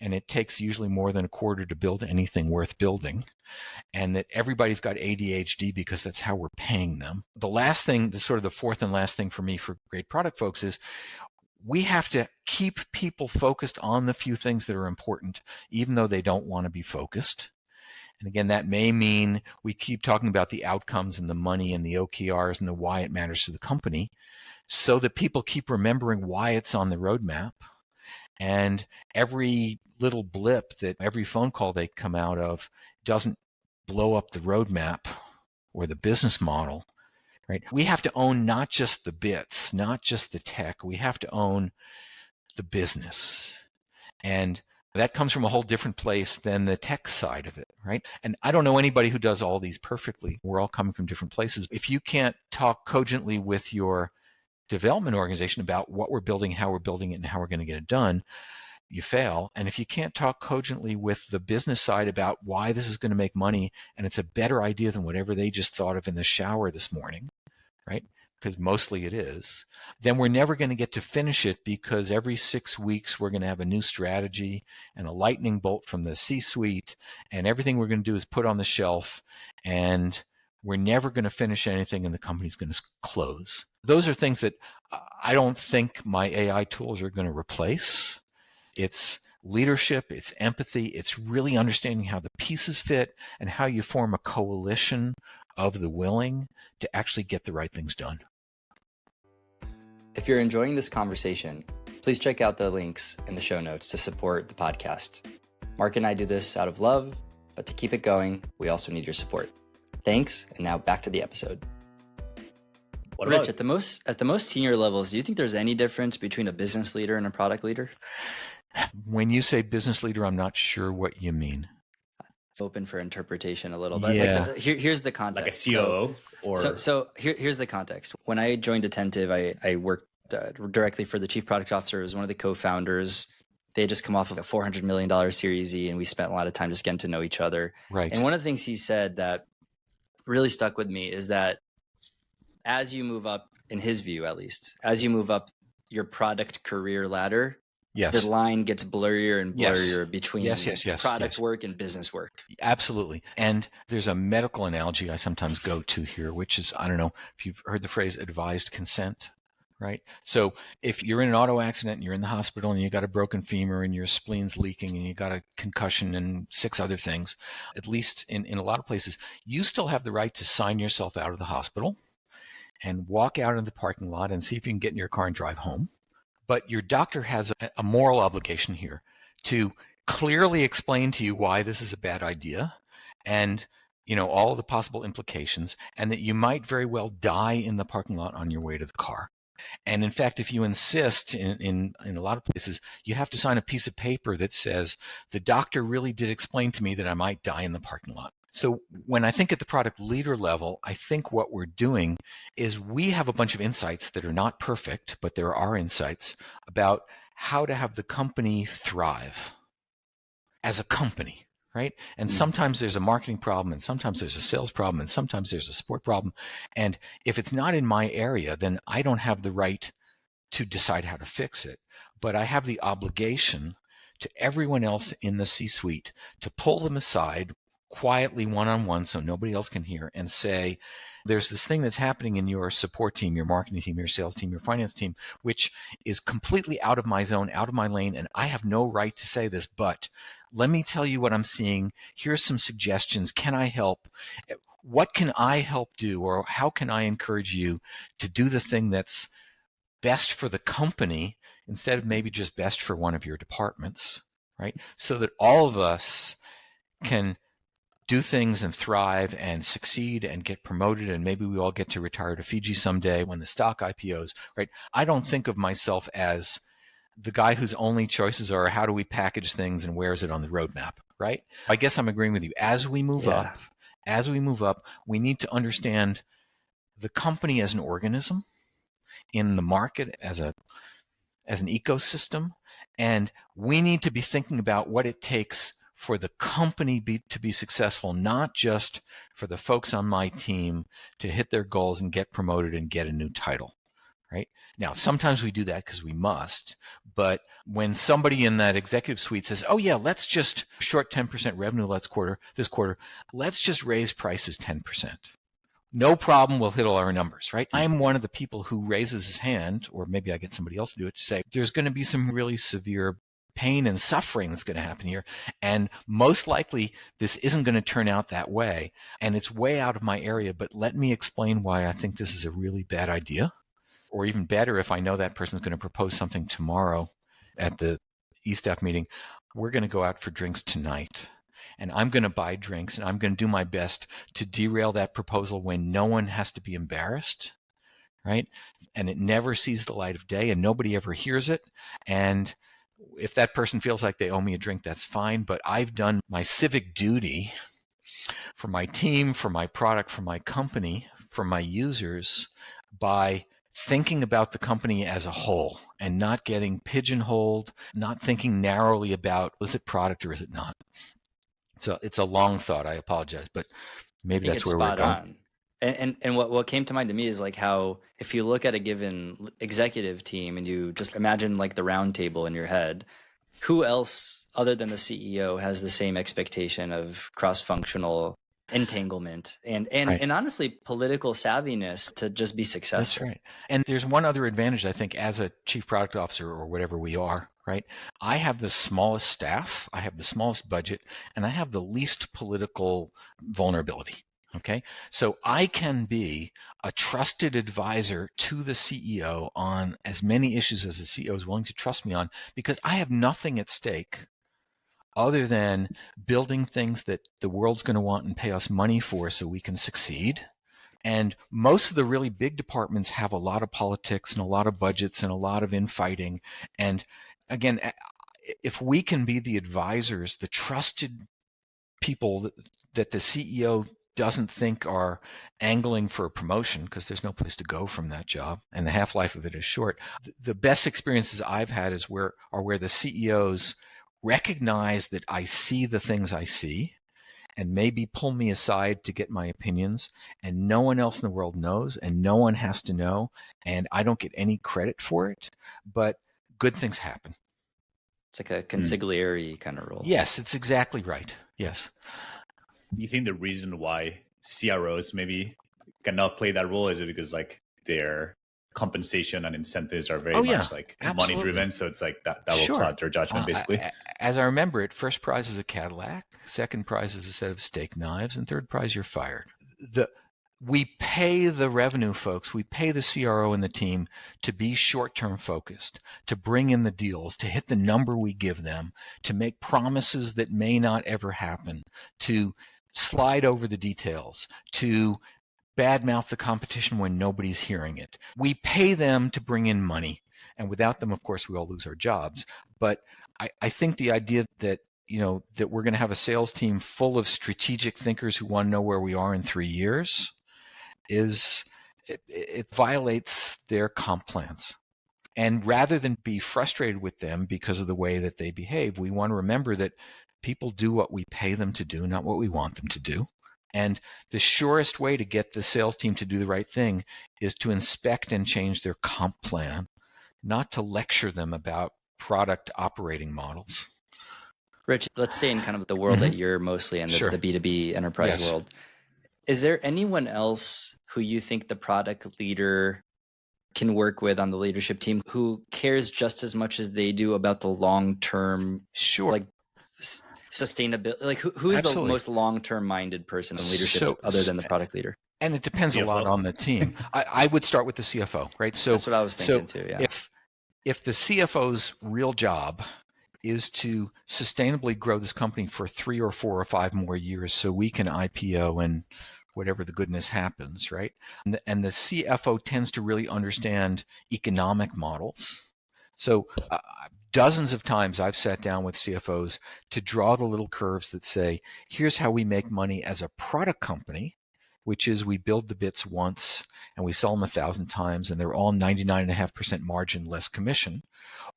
and it takes usually more than a quarter to build anything worth building, and that everybody's got ADHD because that's how we're paying them. The last thing, the sort of the fourth and last thing for me for great product folks is we have to keep people focused on the few things that are important, even though they don't want to be focused. And again, that may mean we keep talking about the outcomes and the money and the OKRs and the why it matters to the company so that people keep remembering why it's on the roadmap. And every little blip that every phone call they come out of doesn't blow up the roadmap or the business model, right? We have to own not just the bits, not just the tech. We have to own the business. And that comes from a whole different place than the tech side of it, right? And I don't know anybody who does all these perfectly. We're all coming from different places. If you can't talk cogently with your development organization about what we're building, how we're building it, and how we're going to get it done, you fail. And if you can't talk cogently with the business side about why this is going to make money and it's a better idea than whatever they just thought of in the shower this morning, right? Because mostly it is, then we're never going to get to finish it, because every 6 weeks we're going to have a new strategy and a lightning bolt from the C-suite, and everything we're going to do is put on the shelf, and we're never going to finish anything, and the company's going to close. Those are things that I don't think my AI tools are going to replace. It's leadership, it's empathy, it's really understanding how the pieces fit and how you form a coalition of the willing to actually get the right things done. If you're enjoying this conversation, please check out the links in the show notes to support the podcast. Marc and I do this out of love, but to keep it going, we also need your support. Thanks, and now back to the episode. What Rich, about at the most senior levels, do you think there's any difference between a business leader and a product leader? When you say business leader, I'm not sure what you mean. It's open for interpretation a little, but Yeah. here's the like a context. COO or Here's the context. When I joined Attentive, I worked directly for the chief product officer. As one of the co-founders. They had just come off of a $400 million Series E, and we spent a lot of time just getting to know each other. Right. And one of the things he said that really stuck with me is that as you move up, in his view at least, as you move up your product career ladder, Yes. the line gets blurrier and Yes. blurrier between product work and business work. Absolutely. And there's a medical analogy I sometimes go to here, which is, I don't know if you've heard the phrase advised consent, right? So if you're in an auto accident and you're in the hospital and you got a broken femur and your spleen's leaking and you got a concussion and 6 other things, at least in a lot of places, you still have the right to sign yourself out of the hospital and walk out in the parking lot and see if you can get in your car and drive home. But your doctor has a moral obligation here to clearly explain to you why this is a bad idea and all of the possible implications, and that you might very well die in the parking lot on your way to the car. And in fact, if you insist in a lot of places, you have to sign a piece of paper that says, the doctor really did explain to me that I might die in the parking lot. So when I think at the product leader level, I think what we're doing is we have a bunch of insights that are not perfect, but there are insights about how to have the company thrive as a company, right? And sometimes there's a marketing problem, and sometimes there's a sales problem, and sometimes there's a support problem. And if it's not in my area, then I don't have the right to decide how to fix it. But I have the obligation to everyone else in the C-suite to pull them aside quietly one-on-one so nobody else can hear and say, there's this thing that's happening in your support team, your marketing team, your sales team, your finance team, which is completely out of my zone, out of my lane, and I have no right to say this, but let me tell you what I'm seeing. Here's some suggestions. Can I help? What can I help do? Or how can I encourage you to do the thing that's best for the company instead of maybe just best for one of your departments, right? So that all of us can do things and thrive and succeed and get promoted, and maybe we all get to retire to Fiji someday when the stock IPOs, right? I don't think of myself as the guy whose only choices are how do we package things and where is it on the roadmap, right? I guess I'm agreeing with you. As we move up, we need to understand the company as an organism, in the market as an ecosystem, and we need to be thinking about what it takes for the company to be successful, not just for the folks on my team to hit their goals and get promoted and get a new title, right? Now, sometimes we do that because we must, but when somebody in that executive suite says, oh yeah, let's just short 10% revenue this quarter, let's just raise prices 10%. No problem, we'll hit all our numbers, right? I'm one of the people who raises his hand, or maybe I get somebody else to do it, to say there's going to be some really severe pain and suffering that's going to happen here. And most likely this isn't going to turn out that way. And it's way out of my area, but let me explain why I think this is a really bad idea. Or even better, if I know that person's going to propose something tomorrow at the e-staff meeting, we're going to go out for drinks tonight. And I'm going to buy drinks, and I'm going to do my best to derail that proposal when no one has to be embarrassed, right? And it never sees the light of day, and nobody ever hears it. And if that person feels like they owe me a drink, that's fine. But I've done my civic duty for my team, for my product, for my company, for my users by thinking about the company as a whole and not getting pigeonholed, not thinking narrowly about, is it product or is it not? So it's a long thought. I apologize, but maybe that's where we're going. On. And what came to mind to me is like how if you look at a given executive team and you just imagine like the round table in your head, who else other than the CEO has the same expectation of cross-functional entanglement and honestly political savviness to just be successful? That's right. And there's one other advantage, I think, as a chief product officer or whatever we are, right? I have the smallest staff, I have the smallest budget, and I have the least political vulnerability. Okay. So I can be a trusted advisor to the CEO on as many issues as the CEO is willing to trust me on, because I have nothing at stake other than building things that the world's going to want and pay us money for so we can succeed, And most of the really big departments have a lot of politics and a lot of budgets and a lot of infighting. And again, if we can be the advisors, the trusted people that the CEO doesn't think are angling for a promotion, because there's no place to go from that job and the half-life of it is short. The best experiences I've had is where the CEOs recognize that I see the things I see and maybe pull me aside to get my opinions, and no one else in the world knows and no one has to know, and I don't get any credit for it, but good things happen. It's like a consigliere kind of role. Yes, it's exactly right. Yes. Do you think the reason why CROs maybe cannot play that role is it because like their compensation and incentives are very much like money driven, so it's like that will cloud their judgment basically? As I remember it, first prize is a Cadillac, second prize is a set of steak knives, and third prize you're fired. We pay the revenue folks, we pay the CRO and the team to be short-term focused, to bring in the deals, to hit the number we give them, to make promises that may not ever happen, to slide over the details, to badmouth the competition when nobody's hearing it. We pay them to bring in money, and without them, of course, we all lose our jobs. But I think the idea that that we're going to have a sales team full of strategic thinkers who want to know where we are in 3 years it violates their comp plans. And rather than be frustrated with them because of the way that they behave, we want to remember that people do what we pay them to do, not what we want them to do. And the surest way to get the sales team to do the right thing is to inspect and change their comp plan, not to lecture them about product operating models. Rich, let's stay in kind of the world that you're mostly in, the B2B enterprise world. Is there anyone else who you think the product leader can work with on the leadership team who cares just as much as they do about the long-term, like sustainability? Like who is the most long-term minded person in leadership other than the product leader? And it depends a lot on the team. I would start with the CFO, right? So that's what I was thinking too. Yeah. If the CFO's real job is to sustainably grow this company for 3 or 4 or 5 more years so we can IPO and whatever the goodness happens, right? And the CFO tends to really understand economic models. So dozens of times I've sat down with CFOs to draw the little curves that say, here's how we make money as a product company, which is we build the bits once and we sell them 1,000 times and they're all 99.5% margin less commission.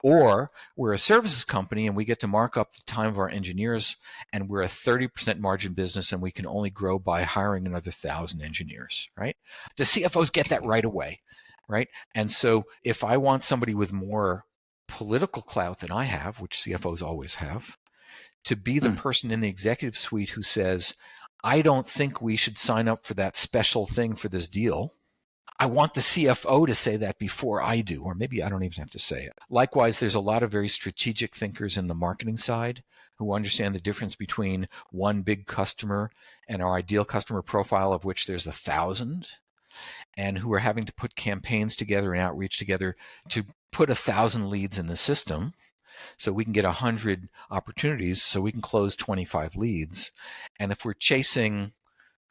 Or we're a services company and we get to mark up the time of our engineers and we're a 30% margin business and we can only grow by hiring another 1,000 engineers, right? The CFOs get that right away, right? And so if I want somebody with more political clout than I have, which CFOs always have, to be the person in the executive suite who says, I don't think we should sign up for that special thing for this deal. I want the CFO to say that before I do, or maybe I don't even have to say it. Likewise, there's a lot of very strategic thinkers in the marketing side who understand the difference between one big customer and our ideal customer profile, of which there's 1,000, and who are having to put campaigns together and outreach together to put 1,000 leads in the system so we can get 100 opportunities so we can close 25 leads. And if we're chasing,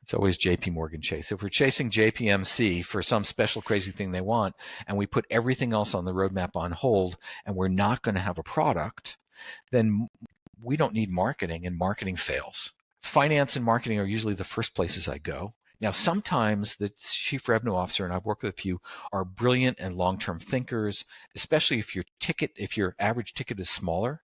it's always JP Morgan Chase. If we're chasing JPMC for some special crazy thing they want, and we put everything else on the roadmap on hold, and we're not going to have a product, then we don't need marketing, and marketing fails. Finance and marketing are usually the first places I go. Now, sometimes the chief revenue officer, and I've worked with a few, are brilliant and long-term thinkers, especially if your average ticket is smaller.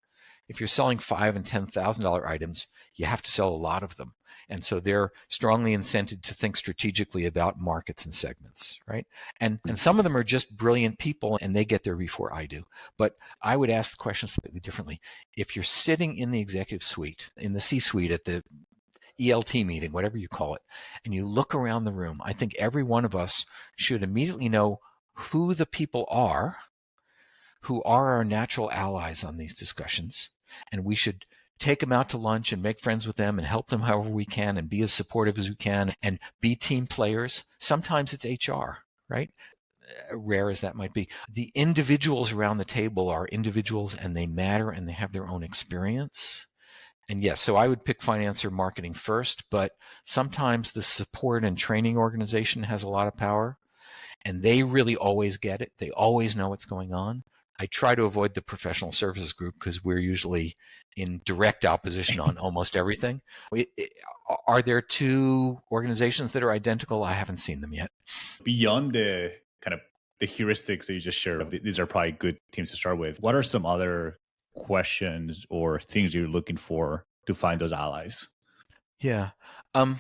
If you're selling $5,000 and $10,000 items, you have to sell a lot of them. And so they're strongly incented to think strategically about markets and segments, right? And some of them are just brilliant people and they get there before I do. But I would ask the question slightly differently. If you're sitting in the executive suite, in the C-suite at the ELT meeting, whatever you call it, and you look around the room, I think every one of us should immediately know who the people are who are our natural allies on these discussions. And we should take them out to lunch and make friends with them and help them however we can and be as supportive as we can and be team players. Sometimes it's HR, right? Rare as that might be. The individuals around the table are individuals and they matter and they have their own experience. And yes, so I would pick finance or marketing first, but sometimes the support and training organization has a lot of power, and they really always get it. They always know what's going on. I try to avoid the professional services group because we're usually in direct opposition on almost everything. Are there two organizations that are identical? I haven't seen them yet. Beyond the kind of the heuristics that you just shared, these are probably good teams to start with. What are some other questions or things you're looking for to find those allies? Yeah. I'm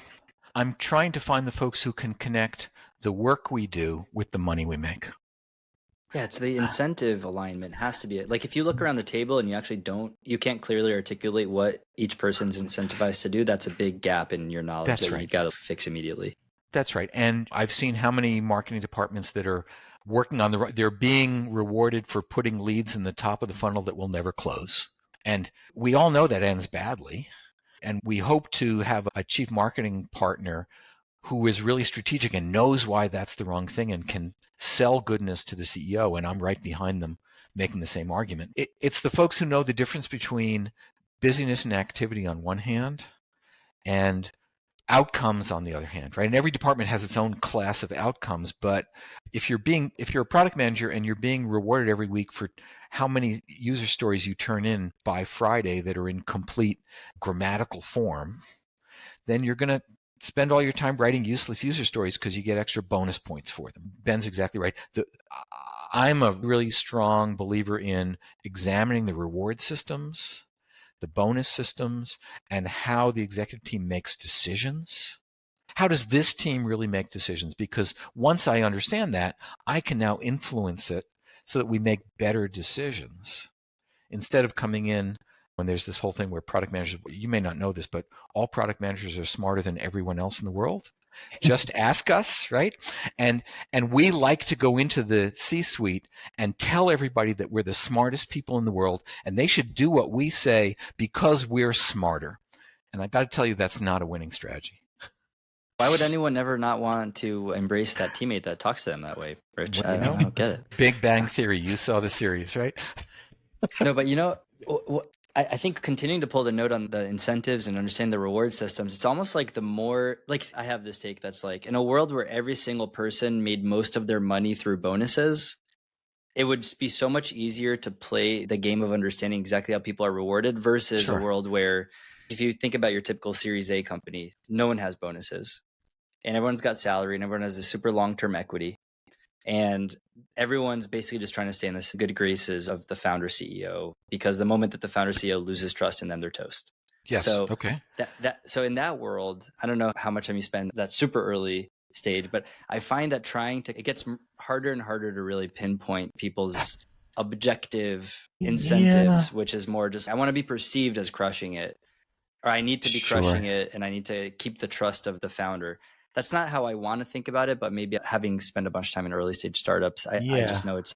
trying to find the folks who can connect the work we do with the money we make. Yeah, it's the incentive alignment has to be like if you look around the table and you can't clearly articulate what each person's incentivized to do, that's a big gap in your knowledge That's that right. you got to fix immediately. That's right. And I've seen how many marketing departments that are working on they're being rewarded for putting leads in the top of the funnel that will never close. And we all know that ends badly. And we hope to have a chief marketing partner who is really strategic and knows why that's the wrong thing and can sell goodness to the CEO. And I'm right behind them making the same argument. It's the folks who know the difference between busyness and activity on one hand and outcomes on the other hand, right? And every department has its own class of outcomes, but if you're a product manager and you're being rewarded every week for how many user stories you turn in by Friday that are in complete grammatical form, then you're going to spend all your time writing useless user stories because you get extra bonus points for them. Ben's exactly right. I'm a really strong believer in examining the reward systems, the bonus systems, and how the executive team makes decisions. How does this team really make decisions? Because once I understand that, I can now influence it so that we make better decisions. Instead of coming in when there's this whole thing where product managers, you may not know this, but all product managers are smarter than everyone else in the world. Just ask us, right? And we like to go into the C-suite and tell everybody that we're the smartest people in the world and they should do what we say because we're smarter. And I got to tell you, that's not a winning strategy. Why would anyone ever not want to embrace that teammate that talks to them that way, Rich? Well, I don't get it. Big Bang Theory. You saw the series, right? No, but I think continuing to pull the note on the incentives and understand the reward systems, it's almost like the more, like I have this take that's like, in a world where every single person made most of their money through bonuses, it would be so much easier to play the game of understanding exactly how people are rewarded versus a world where if you think about your typical Series A company, no one has bonuses and everyone's got salary and everyone has a super long-term equity. And everyone's basically just trying to stay in the good graces of the founder CEO because the moment that the founder CEO loses trust in them, they're toast. Yes. So okay. So in that world, I don't know how much time you spend that super early stage, but I find that it gets harder and harder to really pinpoint people's objective incentives, which is more just, I want to be perceived as crushing it, or I need to be crushing it and I need to keep the trust of the founder. That's not how I want to think about it, but maybe having spent a bunch of time in early stage startups, I just know it's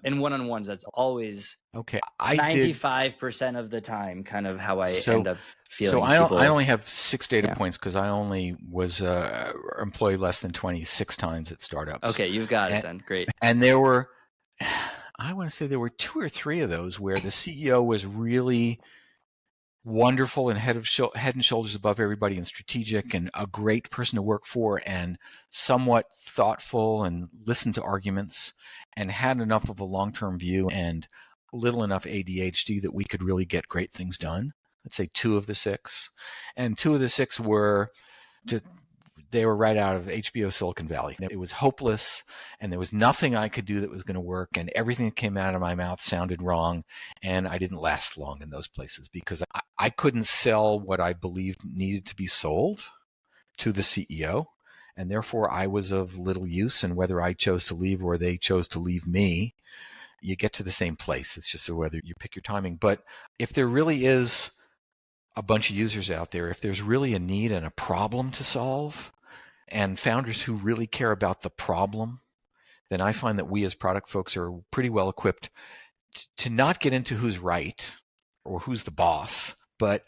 in one-on-ones. That's always 95% of the time kind of how I end up feeling. So I only have 6 data points because I only was employee less than 26 times at startups. Okay, you've got it then. Great. And there were, I want to say there were 2 or 3 of those where the CEO was really wonderful and head and shoulders above everybody and strategic and a great person to work for and somewhat thoughtful and listened to arguments and had enough of a long-term view and little enough ADHD that we could really get great things done. I'd say 2 of the 6. And 2 of the 6 they were right out of HBO Silicon Valley. It was hopeless and there was nothing I could do that was going to work and everything that came out of my mouth sounded wrong and I didn't last long in those places because I couldn't sell what I believed needed to be sold to the CEO and therefore I was of little use, and whether I chose to leave or they chose to leave me, you get to the same place. It's just whether you pick your timing. But if there really is a bunch of users out there, if there's really a need and a problem to solve, and founders who really care about the problem, then I find that we as product folks are pretty well equipped to not get into who's right or who's the boss, but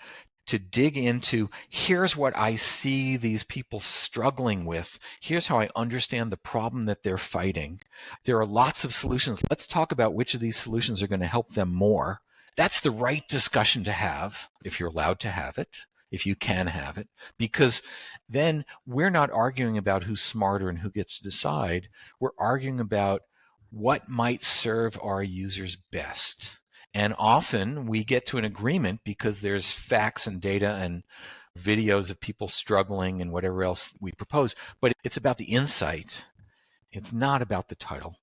to dig into, here's what I see these people struggling with. Here's how I understand the problem that they're fighting. There are lots of solutions. Let's talk about which of these solutions are going to help them more That's the right discussion to have if you're allowed to have it, if you can have it, because then we're not arguing about who's smarter and who gets to decide. We're arguing about what might serve our users best. And often we get to an agreement because there's facts and data and videos of people struggling and whatever else we propose, but it's about the insight. It's not about the title.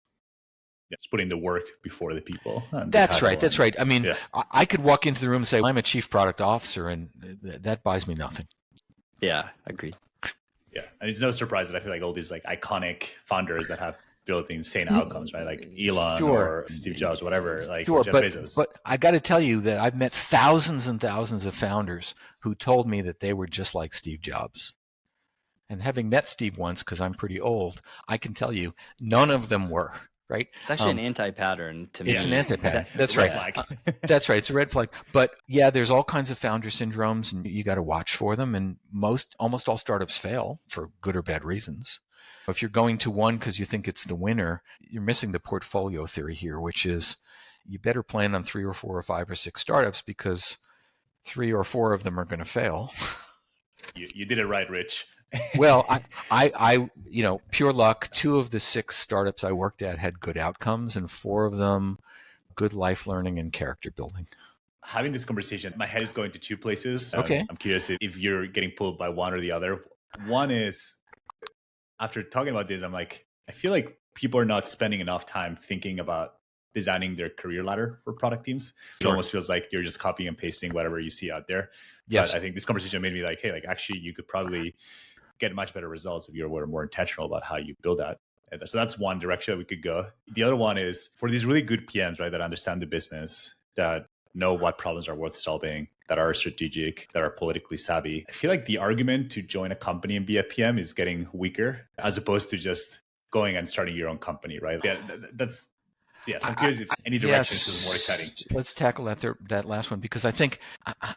It's putting the work before the people. That's right. That's right. I mean, I could walk into the room and say, I'm a chief product officer, and that buys me nothing. Yeah, agreed. Yeah. And it's no surprise that I feel like all these like iconic founders that have built insane outcomes, right? Like Elon or Steve Jobs, whatever, like Jeff Bezos. But I got to tell you that I've met thousands and thousands of founders who told me that they were just like Steve Jobs. And having met Steve once, because I'm pretty old, I can tell you none of them were. Right? It's actually an anti-pattern to me. It's an anti-pattern. That's right. That's right. It's a red flag. But yeah, there's all kinds of founder syndromes, and you got to watch for them. And almost all startups fail for good or bad reasons. If you're going to one because you think it's the winner, you're missing the portfolio theory here, which is you better plan on 3 or 4 or 5 or 6 startups because 3 or 4 of them are going to fail. You did it right, Rich. Well, I, pure luck. 2 of the 6 startups I worked at had good outcomes, and 4 of them good life learning and character building. Having this conversation, my head is going to 2 places. Okay. I'm curious if you're getting pulled by one or the other. One is, after talking about this, I'm like, I feel like people are not spending enough time thinking about designing their career ladder for product teams. It almost feels like you're just copying and pasting whatever you see out there. Yes. But I think this conversation made me like, hey, like actually you could probably get much better results if you were more intentional about how you build that. And so that's one direction we could go. The other one is for these really good PMs, right, that understand the business, that know what problems are worth solving, that are strategic, that are politically savvy. I feel like the argument to join a company and be a PM is getting weaker as opposed to just going and starting your own company, right? Yeah, so I'm curious if any direction is more exciting. Let's tackle that last one because I think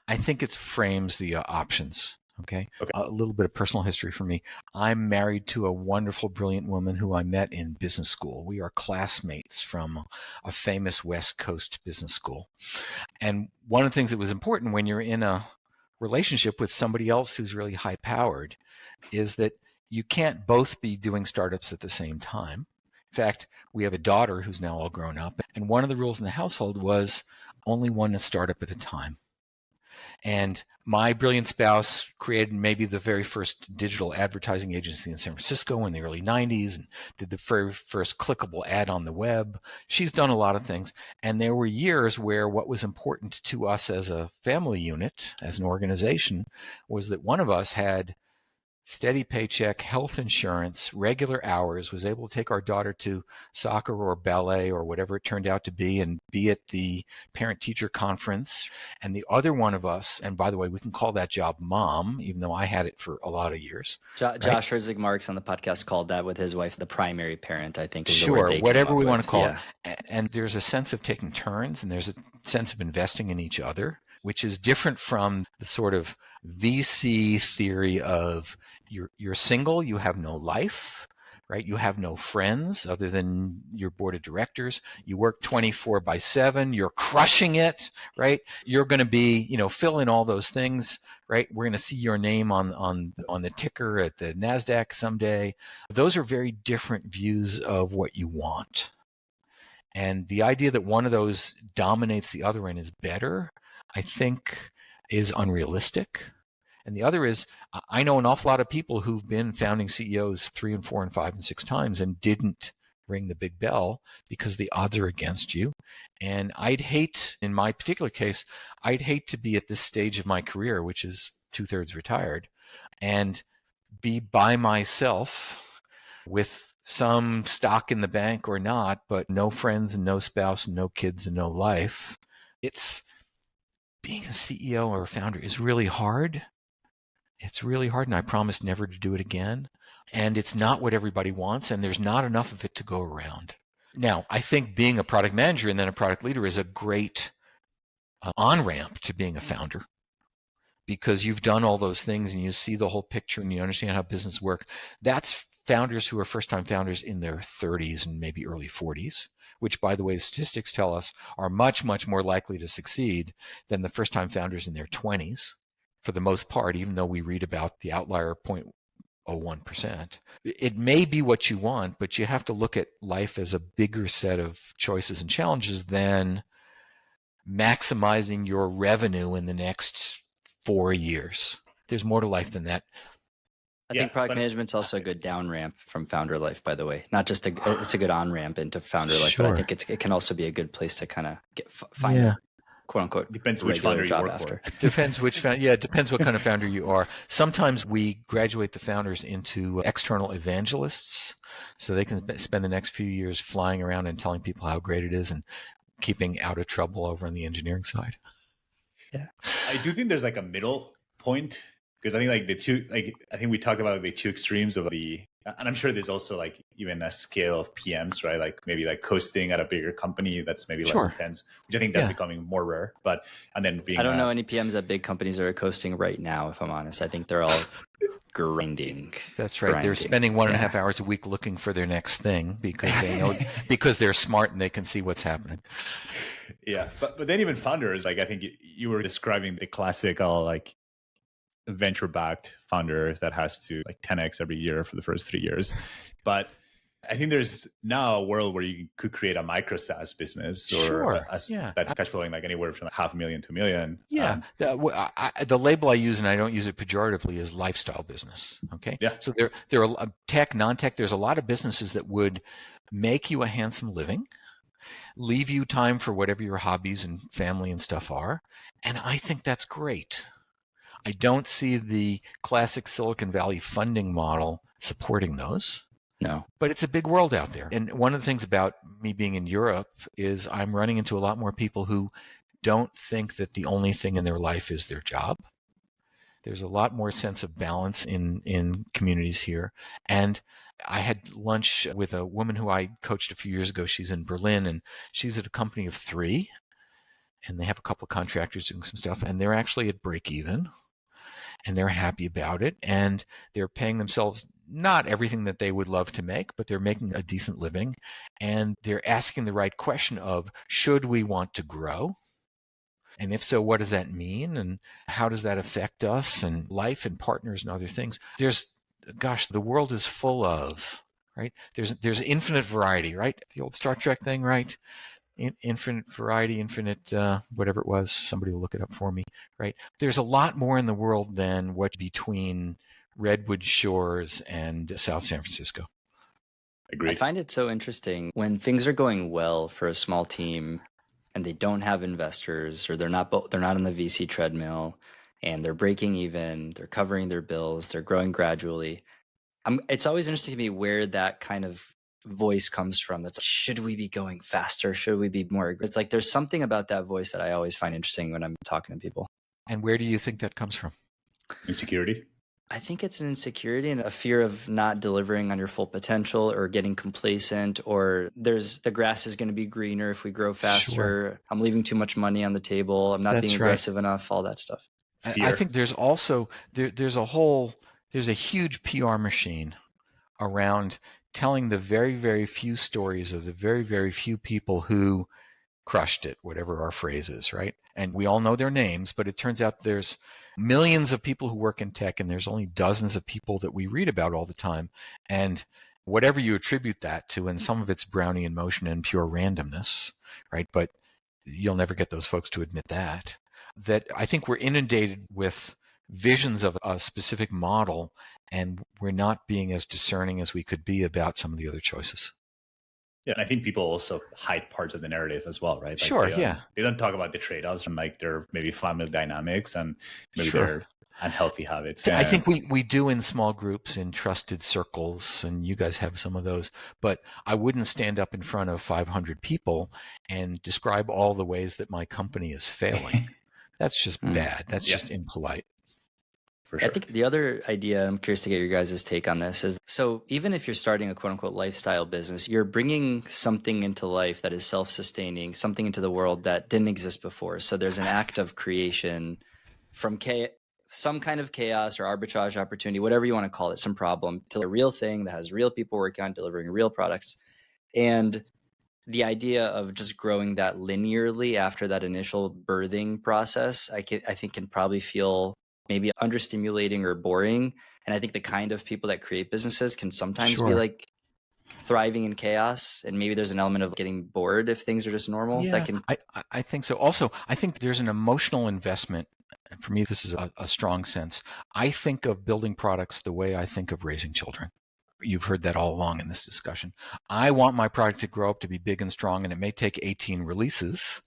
it frames the options. Okay. A little bit of personal history for me. I'm married to a wonderful, brilliant woman who I met in business school. We are classmates from a famous West Coast business school. And one of the things that was important when you're in a relationship with somebody else who's really high powered is that you can't both be doing startups at the same time. In fact, we have a daughter who's now all grown up. And one of the rules in the household was only one startup at a time. And my brilliant spouse created maybe the very first digital advertising agency in San Francisco in the early 90s and did the very first clickable ad on the web. She's done a lot of things. And there were years where what was important to us as a family unit, as an organization, was that one of us had steady paycheck, health insurance, regular hours, was able to take our daughter to soccer or ballet or whatever it turned out to be and be at the parent-teacher conference. And the other one of us, and by the way, we can call that job mom, even though I had it for a lot of years. Josh Herzig Marks on the podcast called that with his wife the primary parent, I think. Sure, whatever we want to call it. And there's a sense of taking turns and there's a sense of investing in each other, which is different from the sort of VC theory of you're single, you have no life, right? You have no friends other than your board of directors. You work 24/7. You're crushing it, right? You're going to be, fill in all those things, right? We're going to see your name on the ticker at the NASDAQ someday. Those are very different views of what you want. And the idea that one of those dominates the other and is better, I think, is unrealistic. And the other is, I know an awful lot of people who've been founding CEOs 3 and 4 and 5 and 6 times and didn't ring the big bell because the odds are against you. And I'd hate, in my particular case, I'd hate to be at this stage of my career, which is 2/3 retired, and be by myself with some stock in the bank or not, but no friends and no spouse and no kids and no life. Being a CEO or a founder is really hard. It's really hard, and I promise never to do it again. And it's not what everybody wants, and there's not enough of it to go around. Now, I think being a product manager and then a product leader is a great on-ramp to being a founder because you've done all those things and you see the whole picture and you understand how business works. That's founders who are first-time founders in their 30s and maybe early 40s, which, by the way, statistics tell us are much, much more likely to succeed than the first-time founders in their 20s, for the most part, even though we read about the outlier 0.01%. It may be what you want, but you have to look at life as a bigger set of choices and challenges than maximizing your revenue in the next 4 years. There's more to life than that. I think product management's also a good down ramp from founder life, by the way. Not just it's a good on ramp into founder life, but I think it can also be a good place to kind of find a quote unquote depends which founder you work for. Depends which it depends what kind of founder you are. Sometimes we graduate the founders into external evangelists, so they can spend the next few years flying around and telling people how great it is and keeping out of trouble over on the engineering side. Yeah, I do think there's like a middle point, because I think I think we talked about the two extremes of and I'm sure there's also like even a scale of PMs, right? Like maybe like coasting at a bigger company that's maybe less intense, which I think that's becoming more rare. But and then being I don't know any PMs at big companies that are coasting right now, if I'm honest. I think they're all grinding. That's right. They're spending 1.5 hours a week looking for their next thing because they know because they're smart and they can see what's happening. Yeah, but then even founders, like I think you were describing the classical like venture-backed founder that has to like 10x every year for the first 3 years. But I think there's now a world where you could create a micro SaaS business that's cash flowing like anywhere from $500,000 to $1 million. Yeah. The label I use, and I don't use it pejoratively, is lifestyle business. Okay. Yeah. So there are tech, non-tech. There's a lot of businesses that would make you a handsome living, leave you time for whatever your hobbies and family and stuff are. And I think that's great. I don't see the classic Silicon Valley funding model supporting those. No. But it's a big world out there. And one of the things about me being in Europe is I'm running into a lot more people who don't think that the only thing in their life is their job. There's a lot more sense of balance in communities here. And I had lunch with a woman who I coached a few years ago. She's in Berlin, and she's at a company of 3. And they have a couple of contractors doing some stuff. And they're actually at break even. And they're happy about it, and they're paying themselves not everything that they would love to make, but they're making a decent living, and they're asking the right question of, should we want to grow? And if so, what does that mean? And how does that affect us and life and partners and other things? The world is full of, right? There's infinite variety, right? The old Star Trek thing, right? Infinite variety, infinite whatever it was. Somebody will look it up for me, right? There's a lot more in the world than what's between Redwood Shores and South San Francisco. Agreed. I find it so interesting when things are going well for a small team and they don't have investors, or they're not on the VC treadmill, and they're breaking even, they're covering their bills, they're growing gradually. It's always interesting to me where that kind of voice comes from. That's like, should we be going faster? Should we be more? It's like there's something about that voice that I always find interesting when I'm talking to people. And where do you think that comes from? Insecurity. I think it's an insecurity and a fear of not delivering on your full potential, or getting complacent, or the grass is going to be greener if we grow faster. Sure. I'm leaving too much money on the table. I'm not being aggressive enough, all that stuff. Fear. I think there's also, there's a huge PR machine around telling the very, very few stories of the very, very few people who crushed it, whatever our phrase is, right? And we all know their names, but it turns out there's millions of people who work in tech, and there's only dozens of people that we read about all the time. And whatever you attribute that to, and some of it's Brownian motion and pure randomness, right? But you'll never get those folks to admit that I think we're inundated with visions of a specific model, and we're not being as discerning as we could be about some of the other choices. Yeah, and I think people also hide parts of the narrative as well, right? Like sure, they don't talk about the trade-offs and like their maybe family dynamics and maybe their unhealthy habits. I think we do in small groups, in trusted circles, and you guys have some of those, but I wouldn't stand up in front of 500 people and describe all the ways that my company is failing. That's just bad. That's just impolite. For sure. I think the other idea, I'm curious to get your guys' take on this, is so even if you're starting a quote unquote lifestyle business, you're bringing something into life that is self-sustaining, something into the world that didn't exist before. So there's an act of creation from some kind of chaos or arbitrage opportunity, whatever you want to call it, some problem, to a real thing that has real people working on delivering real products. And the idea of just growing that linearly after that initial birthing process, I think can probably feel maybe understimulating or boring. And I think the kind of people that create businesses can sometimes be Sure. like thriving in chaos. And maybe there's an element of getting bored if things are just normal. Yeah, That can, I think so. Also, I think there's an emotional investment. And for me, this is a strong sense. I think of building products the way I think of raising children. You've heard that all along in this discussion. I want my product to grow up to be big and strong, and it may take 18 releases,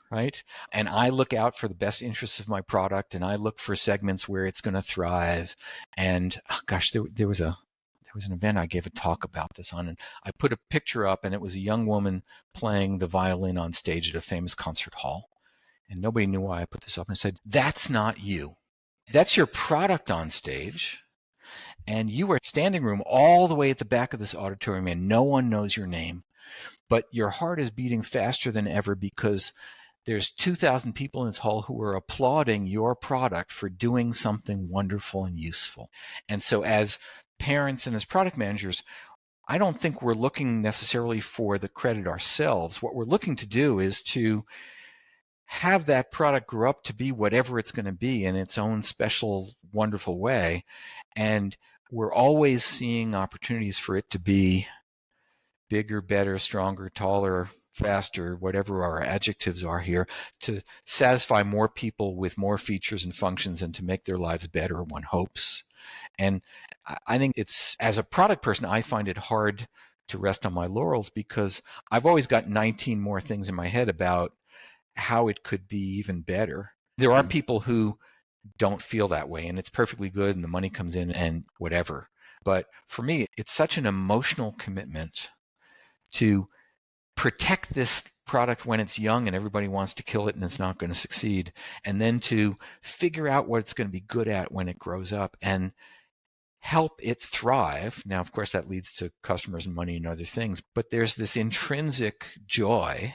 right? And I look out for the best interests of my product, and I look for segments where it's going to thrive. And gosh, there was an event I gave a talk about this on, and I put a picture up, and it was a young woman playing the violin on stage at a famous concert hall. And nobody knew why I put this up. And I said, that's not you. That's your product on stage. And you are standing room all the way at the back of this auditorium, and no one knows your name. But your heart is beating faster than ever because there's 2,000 people in this hall who are applauding your product for doing something wonderful and useful. And so as parents and as product managers, I don't think we're looking necessarily for the credit ourselves. What we're looking to do is to have that product grow up to be whatever it's going to be in its own special, wonderful way. And we're always seeing opportunities for it to be bigger, better, stronger, taller, faster, whatever our adjectives are here, to satisfy more people with more features and functions and to make their lives better, one hopes. And I think it's, as a product person, I find it hard to rest on my laurels because I've always got 19 more things in my head about how it could be even better. There are people who don't feel that way, and it's perfectly good, and the money comes in and whatever. But for me, it's such an emotional commitment to protect this product when it's young and everybody wants to kill it and it's not going to succeed, and then to figure out what it's going to be good at when it grows up and help it thrive. Now, of course, that leads to customers and money and other things, but there's this intrinsic joy.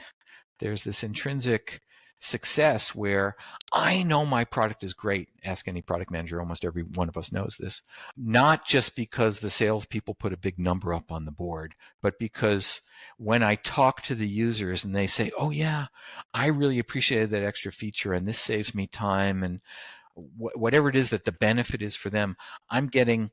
There's this intrinsic success where I know my product is great. Ask any product manager, almost every one of us knows this. Not just because the salespeople put a big number up on the board, but because when I talk to the users and they say, oh yeah, I really appreciated that extra feature and this saves me time, and whatever it is that the benefit is for them, I'm getting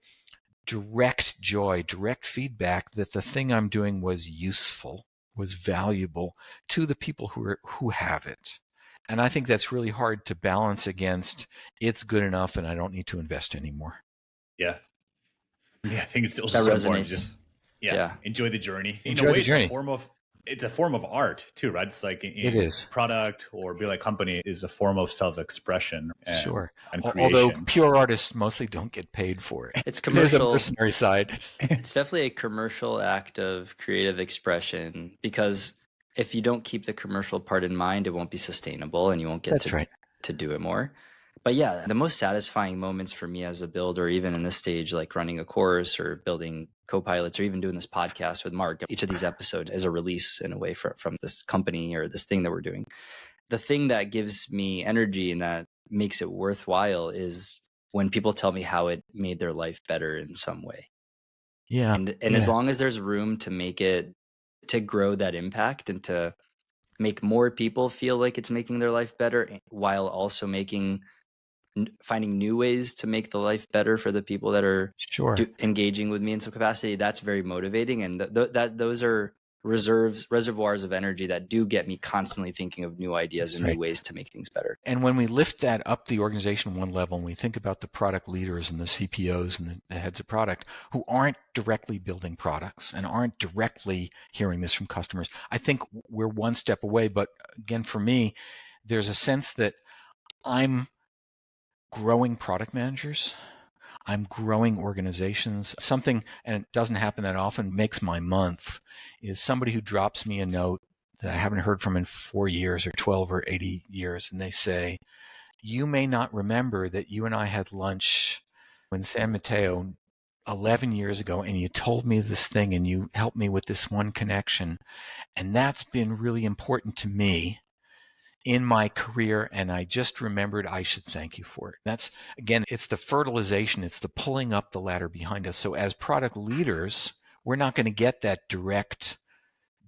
direct joy, direct feedback that the thing I'm doing was useful, was valuable to the people who have it. And I think that's really hard to balance against it's good enough and I don't need to invest anymore. Yeah. Yeah, I think it's also that so resonates. important to just enjoy the journey. Enjoy the journey. It's a form of art too, right? It's like it is. Product or be like company is a form of self-expression. Sure. And although pure artists mostly don't get paid for it. It's commercial. There's a mercenary side. It's definitely a commercial act of creative expression, because if you don't keep the commercial part in mind, it won't be sustainable and you won't get to do it more. But yeah, the most satisfying moments for me as a builder, even in this stage, like running a course or building co-pilots or even doing this podcast with Marc, each of these episodes is a release in a way from this company or this thing that we're doing. The thing that gives me energy and that makes it worthwhile is when people tell me how it made their life better in some way. Yeah. And as long as there's room to make it, to grow that impact and to make more people feel like it's making their life better, while also finding new ways to make the life better for the people that are engaging with me in some capacity, that's very motivating. And those are reservoirs of energy that do get me constantly thinking of new ideas and new ways to make things better. And when we lift that up the organization one level and we think about the product leaders and the CPOs and the heads of product who aren't directly building products and aren't directly hearing this from customers, I think we're one step away. But again, for me, there's a sense that I'm growing product managers. I'm growing organizations. Something, and it doesn't happen that often, makes my month, is somebody who drops me a note that I haven't heard from in 4 years or 12 or 80 years. And they say, you may not remember that you and I had lunch in San Mateo 11 years ago, and you told me this thing and you helped me with this one connection. And that's been really important to me in my career, and I just remembered I should thank you for it. That's, again, it's the fertilization, it's the pulling up the ladder behind us. So as product leaders, we're not going to get that direct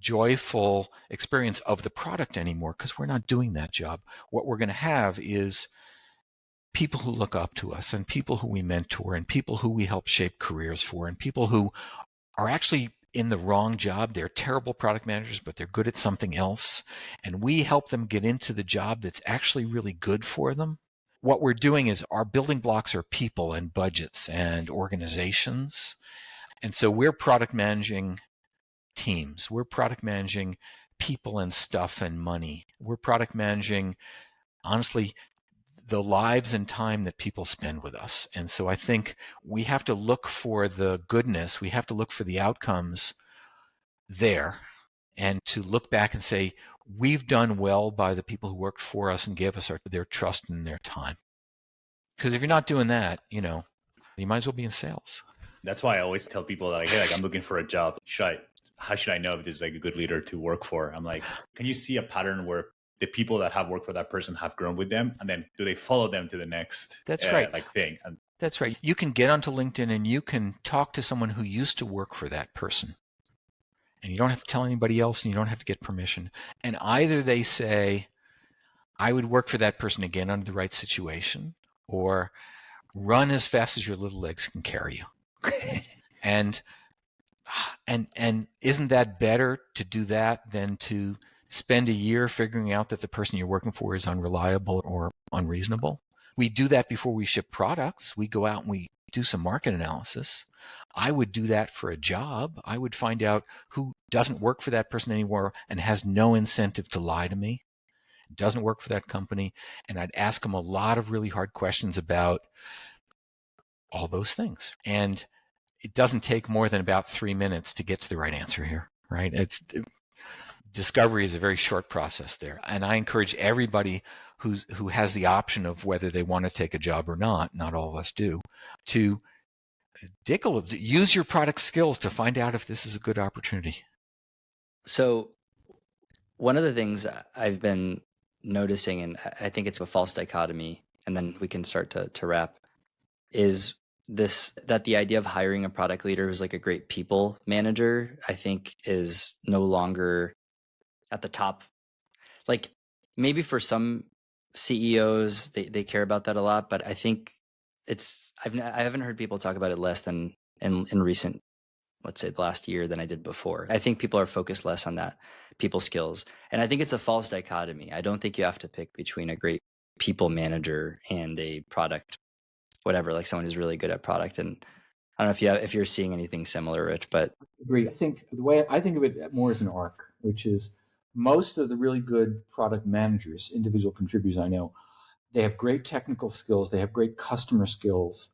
joyful experience of the product anymore because we're not doing that job. What we're going to have is people who look up to us and people who we mentor and people who we help shape careers for and people who are actually in the wrong job. They're terrible product managers, but they're good at something else. And we help them get into the job that's actually really good for them. What we're doing is our building blocks are people and budgets and organizations. And so we're product managing teams. We're product managing people and stuff and money. We're product managing, honestly, the lives and time that people spend with us. And so I think we have to look for the goodness, we have to look for the outcomes there, and to look back and say, we've done well by the people who worked for us and gave us their trust and their time. Because if you're not doing that, you might as well be in sales. That's why I always tell people that, hey, I'm looking for a job. How should I know if this is a good leader to work for? I'm like, can you see a pattern where the people that have worked for that person have grown with them, and then do they follow them to the next thing? And that's right. You can get onto LinkedIn and you can talk to someone who used to work for that person, and you don't have to tell anybody else, and you don't have to get permission. And either they say, I would work for that person again under the right situation, or run as fast as your little legs can carry you. and isn't that better to do that than to spend a year figuring out that the person you're working for is unreliable or unreasonable? We do that before we ship products. We go out and we do some market analysis. I would do that for a job. I would find out who doesn't work for that person anymore and has no incentive to lie to me, doesn't work for that company, and I'd ask them a lot of really hard questions about all those things. And it doesn't take more than about 3 minutes to get to the right answer here, right? Discovery is a very short process there. And I encourage everybody who has the option of whether they want to take a job or not all of us do, to use your product skills to find out if this is a good opportunity. So one of the things I've been noticing, and I think it's a false dichotomy, and then we can start to wrap, is that the idea of hiring a product leader who's like a great people manager, I think, is no longer at the top. Like, maybe for some CEOs, they care about that a lot, but I think I haven't heard people talk about it less than in recent, let's say, the last year than I did before. I think people are focused less on that people skills. And I think it's a false dichotomy. I don't think you have to pick between a great people manager and a product, whatever, like someone who's really good at product. And I don't know if you're seeing anything similar, Rich, but I agree. I think the way I think of it more as an arc, which is most of the really good product managers, individual contributors I know, they have great technical skills, they have great customer skills,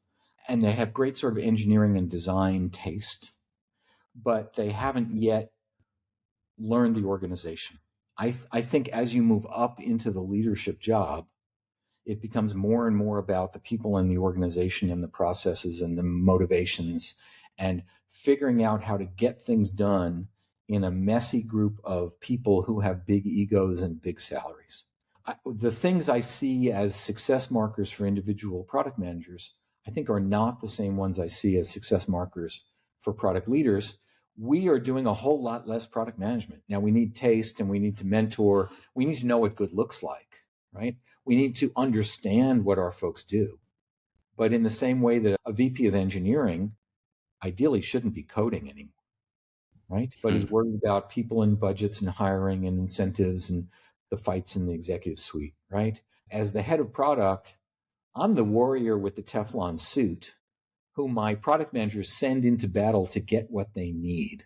and they have great sort of engineering and design taste, but they haven't yet learned the organization. I think as you move up into the leadership job, it becomes more and more about the people in the organization and the processes and the motivations and figuring out how to get things done in a messy group of people who have big egos and big salaries. The things I see as success markers for individual product managers, I think, are not the same ones I see as success markers for product leaders. We are doing a whole lot less product management. Now, we need taste and we need to mentor. We need to know what good looks like, right? We need to understand what our folks do. But in the same way that a VP of engineering ideally shouldn't be coding anymore, right? But is worried about people and budgets and hiring and incentives and the fights in the executive suite, right? As the head of product, I'm the warrior with the Teflon suit who my product managers send into battle to get what they need,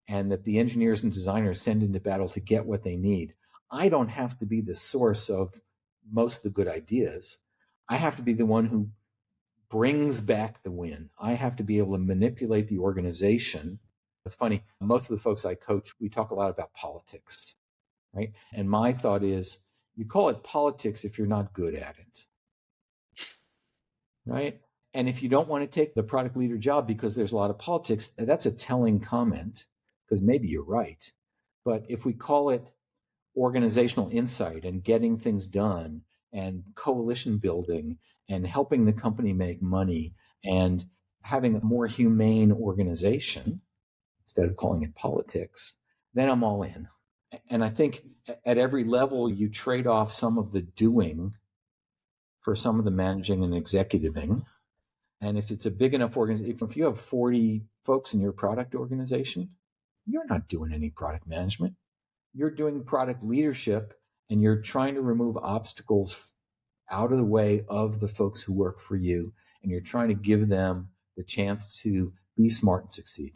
and that the engineers and designers send into battle to get what they need. I don't have to be the source of most of the good ideas. I have to be the one who brings back the win. I have to be able to manipulate the organization. It's funny, most of the folks I coach, we talk a lot about politics, right? And my thought is, you call it politics if you're not good at it, right? And if you don't want to take the product leader job because there's a lot of politics, that's a telling comment, because maybe you're right. But if we call it organizational insight and getting things done and coalition building and helping the company make money and having a more humane organization, instead of calling it politics, then I'm all in. And I think at every level, you trade off some of the doing for some of the managing and executiving. And if it's a big enough organization, if you have 40 folks in your product organization, you're not doing any product management. You're doing product leadership, and you're trying to remove obstacles out of the way of the folks who work for you. And you're trying to give them the chance to be smart and succeed.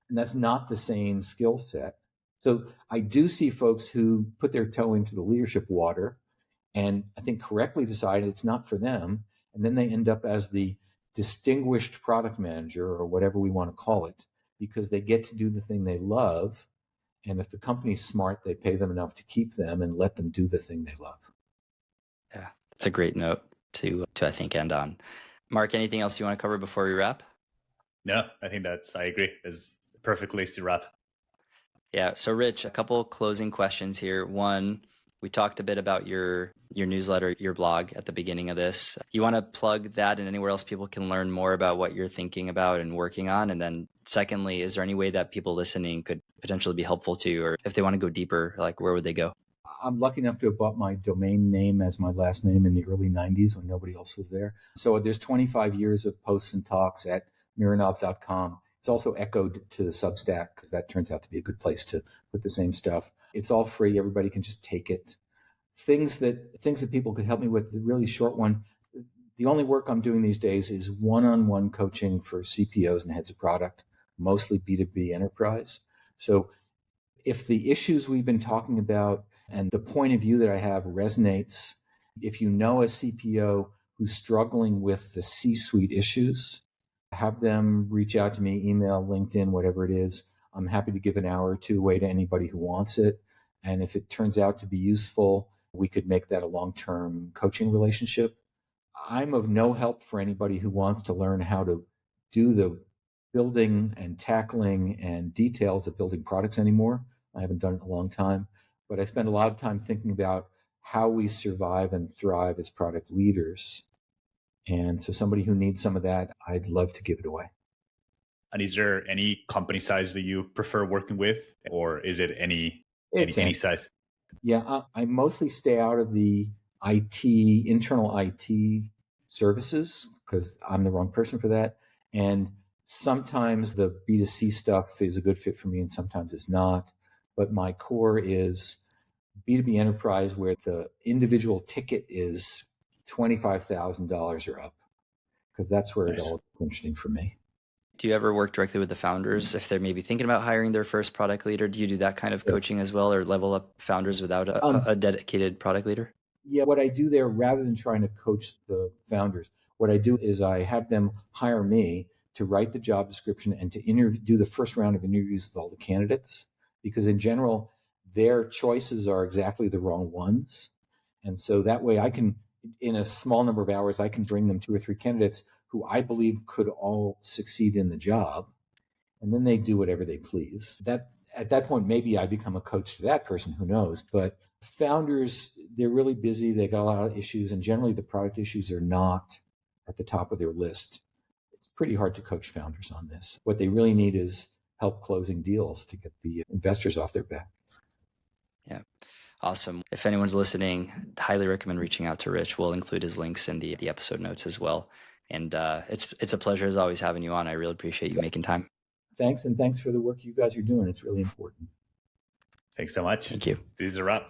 And that's not the same skill set. So I do see folks who put their toe into the leadership water and I think correctly decide it's not for them. And then they end up as the distinguished product manager or whatever we want to call it, because they get to do the thing they love. And if the company's smart, they pay them enough to keep them and let them do the thing they love. Yeah, that's a great note to I think end on. Marc, anything else you want to cover before we wrap? No, I think I agree. It's a perfect place to wrap. Yeah. So Rich, a couple closing questions here. One, we talked a bit about your newsletter, your blog at the beginning of this. You want to plug that and anywhere else people can learn more about what you're thinking about and working on? And then secondly, is there any way that people listening could potentially be helpful to you, or if they want to go deeper, like where would they go? I'm lucky enough to have bought my domain name as my last name in the early 90s when nobody else was there. So there's 25 years of posts and talks at mironov.com. It's also echoed to Substack because that turns out to be a good place to put the same stuff. It's all free. Everybody can just take it. Things that people could help me with, the really short one. The only work I'm doing these days is one-on-one coaching for CPOs and heads of product, mostly B2B enterprise. So if the issues we've been talking about and the point of view that I have resonates, if you know a CPO who's struggling with the C-suite issues, have them reach out to me, email, LinkedIn, whatever it is. I'm happy to give an hour or two away to anybody who wants it. And if it turns out to be useful, we could make that a long-term coaching relationship. I'm of no help for anybody who wants to learn how to do the building and tackling and details of building products anymore. I haven't done it in a long time, but I spend a lot of time thinking about how we survive and thrive as product leaders. And so somebody who needs some of that, I'd love to give it away. And is there any company size that you prefer working with, or is it any size? Yeah, I mostly stay out of the internal IT services because I'm the wrong person for that. And sometimes the B2C stuff is a good fit for me and sometimes it's not. But my core is B2B enterprise where the individual ticket is $25,000 or up, because that's where Nice. it all gets interesting for me. Do you ever work directly with the founders if they're maybe thinking about hiring their first product leader? Do you do that kind of coaching as well, or level up founders without a dedicated product leader? Yeah, what I do there, rather than trying to coach the founders, what I do is I have them hire me to write the job description and to do the first round of interviews with all the candidates, because in general, their choices are exactly the wrong ones. And so that way I can, in a small number of hours, I can bring them 2 or 3 candidates who I believe could all succeed in the job. And then they do whatever they please. At that point, maybe I become a coach to that person, who knows? But founders, they're really busy. They got a lot of issues, and generally the product issues are not at the top of their list. It's pretty hard to coach founders on this. What they really need is help closing deals to get the investors off their back. Yeah. Awesome. If anyone's listening, highly recommend reaching out to Rich. We'll include his links in the episode notes as well. And it's a pleasure as always having you on. I really appreciate you making time. Thanks, and thanks for the work you guys are doing. It's really important. Thanks so much. Thank you. This is a wrap.